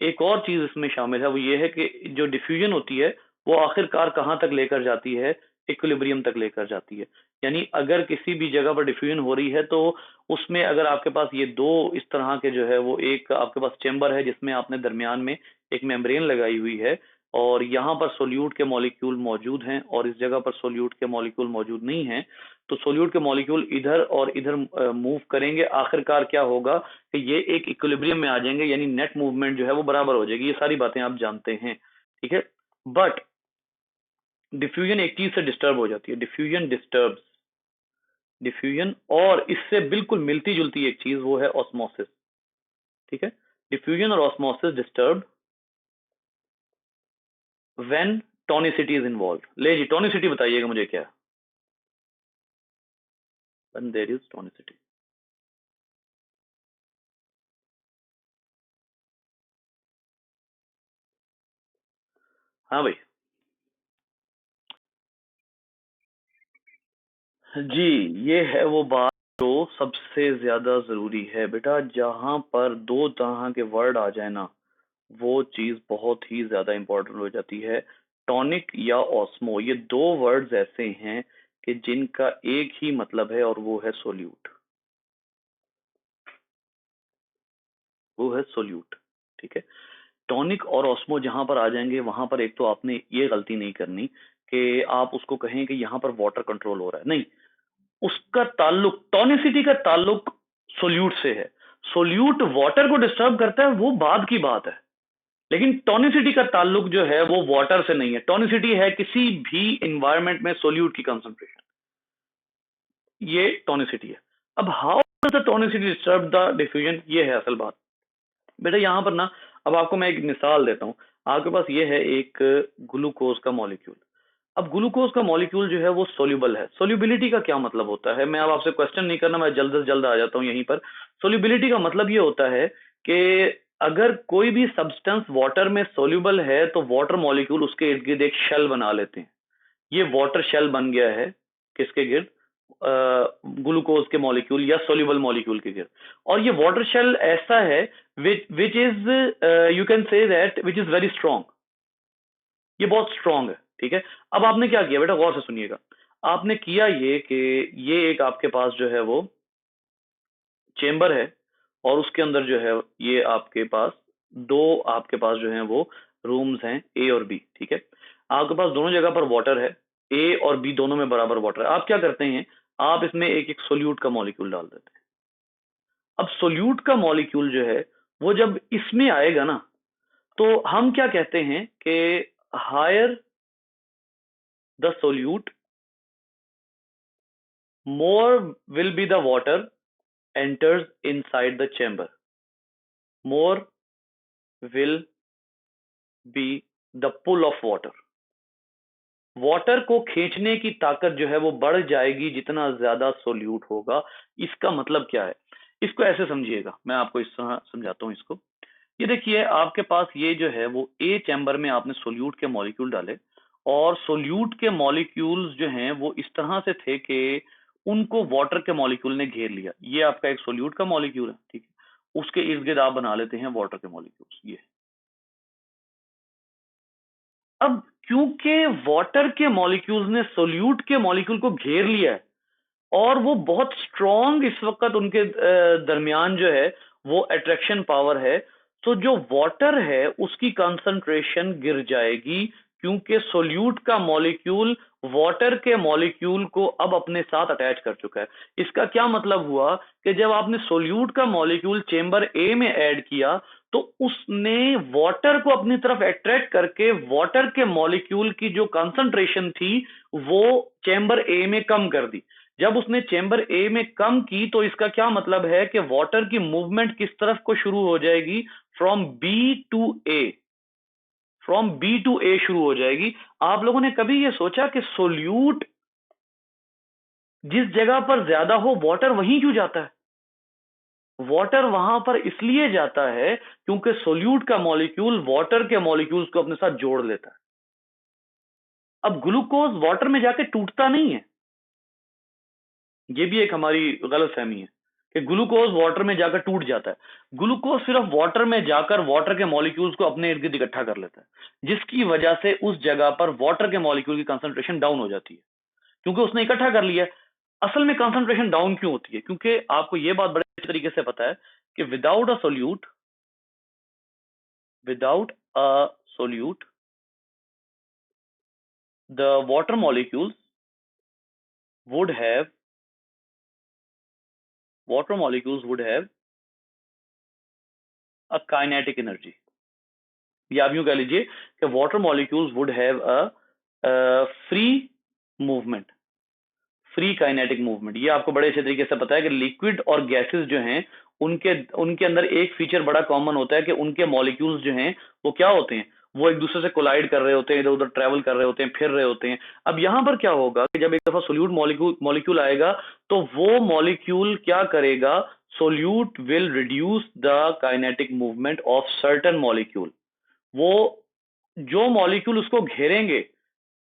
A: एक और चीज इसमें शामिल है, वो ये है कि जो डिफ्यूजन होती है वो आखिरकार कहाँ तक लेकर जाती है, इक्विलिब्रियम तक लेकर जाती है। यानी अगर किसी भी जगह पर डिफ्यूजन हो रही है तो उसमें अगर आपके पास ये दो इस तरह के जो है वो, एक आपके पास चेंबर है जिसमें आपने दरमियान में एक मेम्ब्रेन लगाई हुई है और यहाँ पर सोल्यूट के मॉलिक्यूल मौजूद हैं और इस जगह पर सोल्यूट के मॉलिक्यूल मौजूद नहीं हैं, तो सोल्यूट के मॉलिक्यूल इधर और इधर मूव करेंगे। आखिरकार क्या होगा कि ये एक इक्विलिब्रियम में आ जाएंगे, यानी नेट मूवमेंट जो है वो बराबर हो जाएगी। ये सारी बातें आप जानते हैं। ठीक है, बट डिफ्यूजन एक चीज से डिस्टर्ब हो जाती है, डिफ्यूजन डिस्टर्ब्स डिफ्यूजन, और इससे बिल्कुल मिलती जुलती एक चीज वो है ऑस्मोसिस, ठीक है। डिफ्यूजन और osmosis disturb when tonicity is involve. ले जी, टोनिसिटी बताइएगा मुझे क्या है, व्हेन देयर इज टोनिसिटी। हाँ भाई। जी, ये है वो बात जो सबसे ज्यादा जरूरी है बेटा। जहां पर दो तरह के वर्ड आ जाए ना, वो चीज बहुत ही ज्यादा इंपॉर्टेंट हो जाती है। टॉनिक या ऑस्मो, ये दो वर्ड्स ऐसे हैं कि जिनका एक ही मतलब है, और वो है सोल्यूट। वो है सोल्यूट, ठीक है। टॉनिक और ऑस्मो जहां पर आ जाएंगे, वहां पर एक तो आपने ये गलती नहीं करनी कि आप उसको कहें कि यहाँ पर वाटर कंट्रोल हो रहा है, नहीं। उसका ताल्लुक, टॉनिसिटी का ताल्लुक सोल्यूट से है। सोल्यूट वाटर को डिस्टर्ब करता है, वो बाद की बात है। लेकिन टॉनिसिटी का ताल्लुक जो है वो वाटर से नहीं है। टॉनिसिटी है किसी भी इन्वायरमेंट में सोल्यूट की कंसंट्रेशन, ये टॉनिसिटी है। अब how does the tonicity disturb the diffusion, ये है असल बात बेटा। यहां पर ना, अब आपको मैं एक मिसाल देता हूं। आपके पास ये है एक ग्लूकोज का मॉलिक्यूल। अब ग्लूकोज का मॉलिक्यूल जो है वो सोल्यूबल है। सोल्यूबिलिटी का क्या मतलब होता है, मैं अब आपसे क्वेश्चन नहीं करना, मैं जल्द से जल्द आ जाता हूं यहीं पर। सोल्यूबिलिटी का मतलब ये होता है कि अगर कोई भी सब्सटेंस वाटर में सोल्यूबल है तो वाटर मॉलिक्यूल उसके इर्द गिर्द एक शेल बना लेते हैं। ये वाटर शेल बन गया है किसके गिर्द, ग्लूकोज के मॉलिक्यूल या सोल्यूबल मॉलिक्यूल के गिर्द। और ये वाटर शेल ऐसा है which is, you can say that which is very strong. ये बहुत स्ट्रांग है, ठीक है। अब आपने क्या किया बेटा, गौर से सुनिएगा। आपने किया ये कि ये एक आपके पास जो है वो चेंबर है, और उसके अंदर जो है ये आपके पास दो, आपके पास जो है वो रूम्स हैं, ए और बी, ठीक है। आपके पास दोनों जगह पर वाटर है, ए और बी दोनों में बराबर वाटर है। आप क्या करते हैं, आप इसमें एक एक सोल्यूट का मॉलिक्यूल डाल देते हैं। अब सोल्यूट का मॉलिक्यूल जो है वो जब इसमें आएगा ना, तो हम क्या कहते हैं कि higher the solute, more will be the water enters inside the chamber, more will be the pull of water। Water को खींचने की ताकत जो है वो बढ़ जाएगी जितना ज्यादा सोल्यूट होगा। इसका मतलब क्या है, इसको ऐसे समझिएगा, मैं आपको इस तरह समझाता हूं इसको। ये देखिए, आपके पास ये जो है वो ए चैम्बर में आपने सोल्यूट के मॉलिक्यूल डाले, और सोल्यूट के मॉलिक्यूल्स जो हैं वो इस तरह से थे कि उनको वाटर के मॉलिक्यूल ने घेर लिया। ये आपका एक सोल्यूट का मॉलिक्यूल है, ठीक है। उसके इर्द गिर्द आप बना लेते हैं वाटर के मॉलिक्यूल्स, ये। अब क्योंकि वाटर के मॉलिक्यूल्स ने सोल्यूट के मॉलिक्यूल को घेर लिया है, और वो बहुत स्ट्रॉन्ग इस वक्त उनके दरमियान जो है वो अट्रैक्शन पावर है, तो जो वाटर है उसकी कंसंट्रेशन गिर जाएगी, क्योंकि सोल्यूट का मॉलिक्यूल वाटर के मॉलिक्यूल को अब अपने साथ अटैच कर चुका है। इसका क्या मतलब हुआ कि जब आपने सोल्यूट का मॉलिक्यूल चेंबर ए में ऐड किया, तो उसने वाटर को अपनी तरफ अट्रैक्ट करके वाटर के मॉलिक्यूल की जो कंसंट्रेशन थी वो चेंबर ए में कम कर दी। जब उसने चेंबर ए में कम की, तो इसका क्या मतलब है कि वाटर की मूवमेंट किस तरफ को शुरू हो जाएगी, from B to A. From B to A शुरू हो जाएगी। आप लोगों ने कभी ये सोचा कि सोल्यूट जिस जगह पर ज्यादा हो वाटर वहीं क्यों जाता है? वाटर वहां पर इसलिए जाता है क्योंकि सोल्यूट का मॉलिक्यूल वाटर के मॉलिक्यूल्स को अपने साथ जोड़ लेता है। अब ग्लूकोज वाटर में जाके टूटता नहीं है, ये भी एक हमारी गलत फहमी है कि ग्लूकोज वाटर में जाकर टूट जाता है। ग्लूकोज सिर्फ वाटर में जाकर वाटर के मॉलिक्यूल्स को अपने इर्द गिर्द इकट्ठा कर लेता है, जिसकी वजह से उस जगह पर वाटर के मॉलिक्यूल की कंसंट्रेशन डाउन हो जाती है, क्योंकि उसने इकट्ठा कर लिया है। असल में कंसंट्रेशन डाउन क्यों होती है, क्योंकि आपको यह बात बड़े अच्छे तरीके से पता है कि without a solute, without a solute the water molecules would have water molecules would have a kinetic energy, या आप यूं कह लीजिए कि water molecules would have a free movement. Free kinetic movement. ये आपको बड़े अच्छे तरीके से पता है कि लिक्विड और गैसेस जो हैं उनके उनके अंदर एक फीचर बड़ा कॉमन होता है कि उनके मॉलिक्यूल्स जो हैं वो क्या होते हैं, वो एक दूसरे से कोलाइड कर रहे होते हैं, इधर उधर ट्रेवल कर रहे होते हैं, फिर रहे होते हैं। अब यहां पर क्या होगा कि जब एक दफा सोल्यूट मॉलिक्यूल आएगा तो वो मॉलिक्यूल क्या करेगा, solute will reduce the kinetic movement of certain molecule. वो जो मॉलिक्यूल उसको घेरेंगे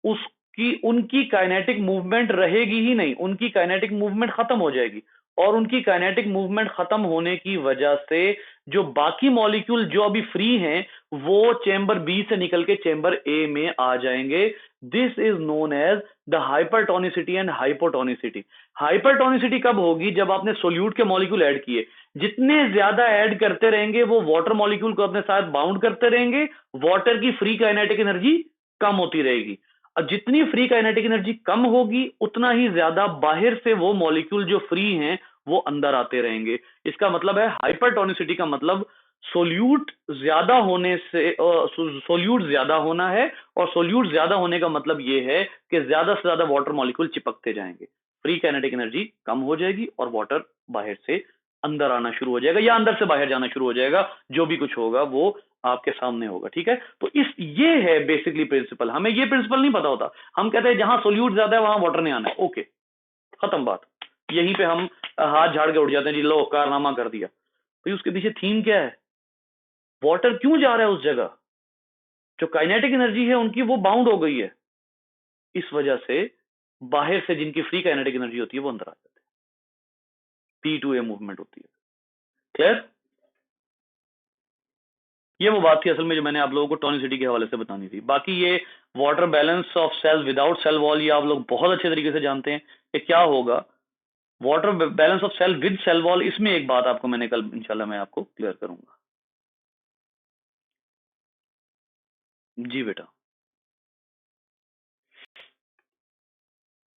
A: उसकी उनकी काइनेटिक मूवमेंट रहेगी ही नहीं, उनकी काइनेटिक मूवमेंट खत्म हो जाएगी। और उनकी काइनेटिक मूवमेंट खत्म होने की वजह से जो बाकी मॉलिक्यूल जो अभी फ्री हैं वो चेंबर बी से निकल के चेंबर ए में आ जाएंगे। This is known as the hypertonicity and hypotonicity. Hypertonicity कब होगी, जब आपने सोल्यूट के मॉलिक्यूल ऐड किए, जितने ज्यादा ऐड करते रहेंगे वो वाटर मॉलिक्यूल को अपने साथ बाउंड करते रहेंगे, वाटर की फ्री काइनेटिक एनर्जी कम होती रहेगी। और जितनी फ्री काइनेटिक एनर्जी कम होगी उतना ही ज्यादा बाहर से वो मॉलिक्यूल जो फ्री हैं वो अंदर आते रहेंगे। इसका मतलब है हाइपरटोनिसिटी का मतलब सोल्यूट ज्यादा होने से सोल्यूट ज्यादा होना है, और सोल्यूट ज्यादा होने का मतलब ये है कि ज्यादा से ज्यादा वाटर मॉलिक्यूल चिपकते जाएंगे, फ्री काइनेटिक एनर्जी कम हो जाएगी और वाटर बाहर से अंदर आना शुरू हो जाएगा या अंदर से बाहर जाना शुरू हो जाएगा। जो भी कुछ होगा वो आपके सामने होगा। ठीक है, तो ये है बेसिकली प्रिंसिपल। हमें ये प्रिंसिपल नहीं पता होता, हम कहते हैं जहां सोल्यूट ज्यादा है वहां वाटर नहीं आना है, ओके खत्म बात। यहीं पे हम हाथ झाड़ के उठ जाते हैं जी लो कारनामा कर दिया। तो उसके पीछे थीम क्या है, वाटर क्यों जा रहा है उस जगह, जो काइनेटिक एनर्जी है उनकी वो बाउंड हो गई है, इस वजह से बाहर से जिनकी फ्री काइनेटिक एनर्जी होती है वो अंदर आ जाते हैं, P2A मूवमेंट होती है। क्लियर? ये वो बात थी असल में जो मैंने आप लोगों को टोनिसिटी के हवाले से बतानी थी। बाकी ये water balance of cell without cell wall ये आप लोग बहुत अच्छे तरीके से जानते हैं कि क्या होगा। Water balance of cell with cell wall, इसमें एक बात आपको मैंने कल इंशाल्लाह मैं आपको क्लियर करूंगा। जी बेटा।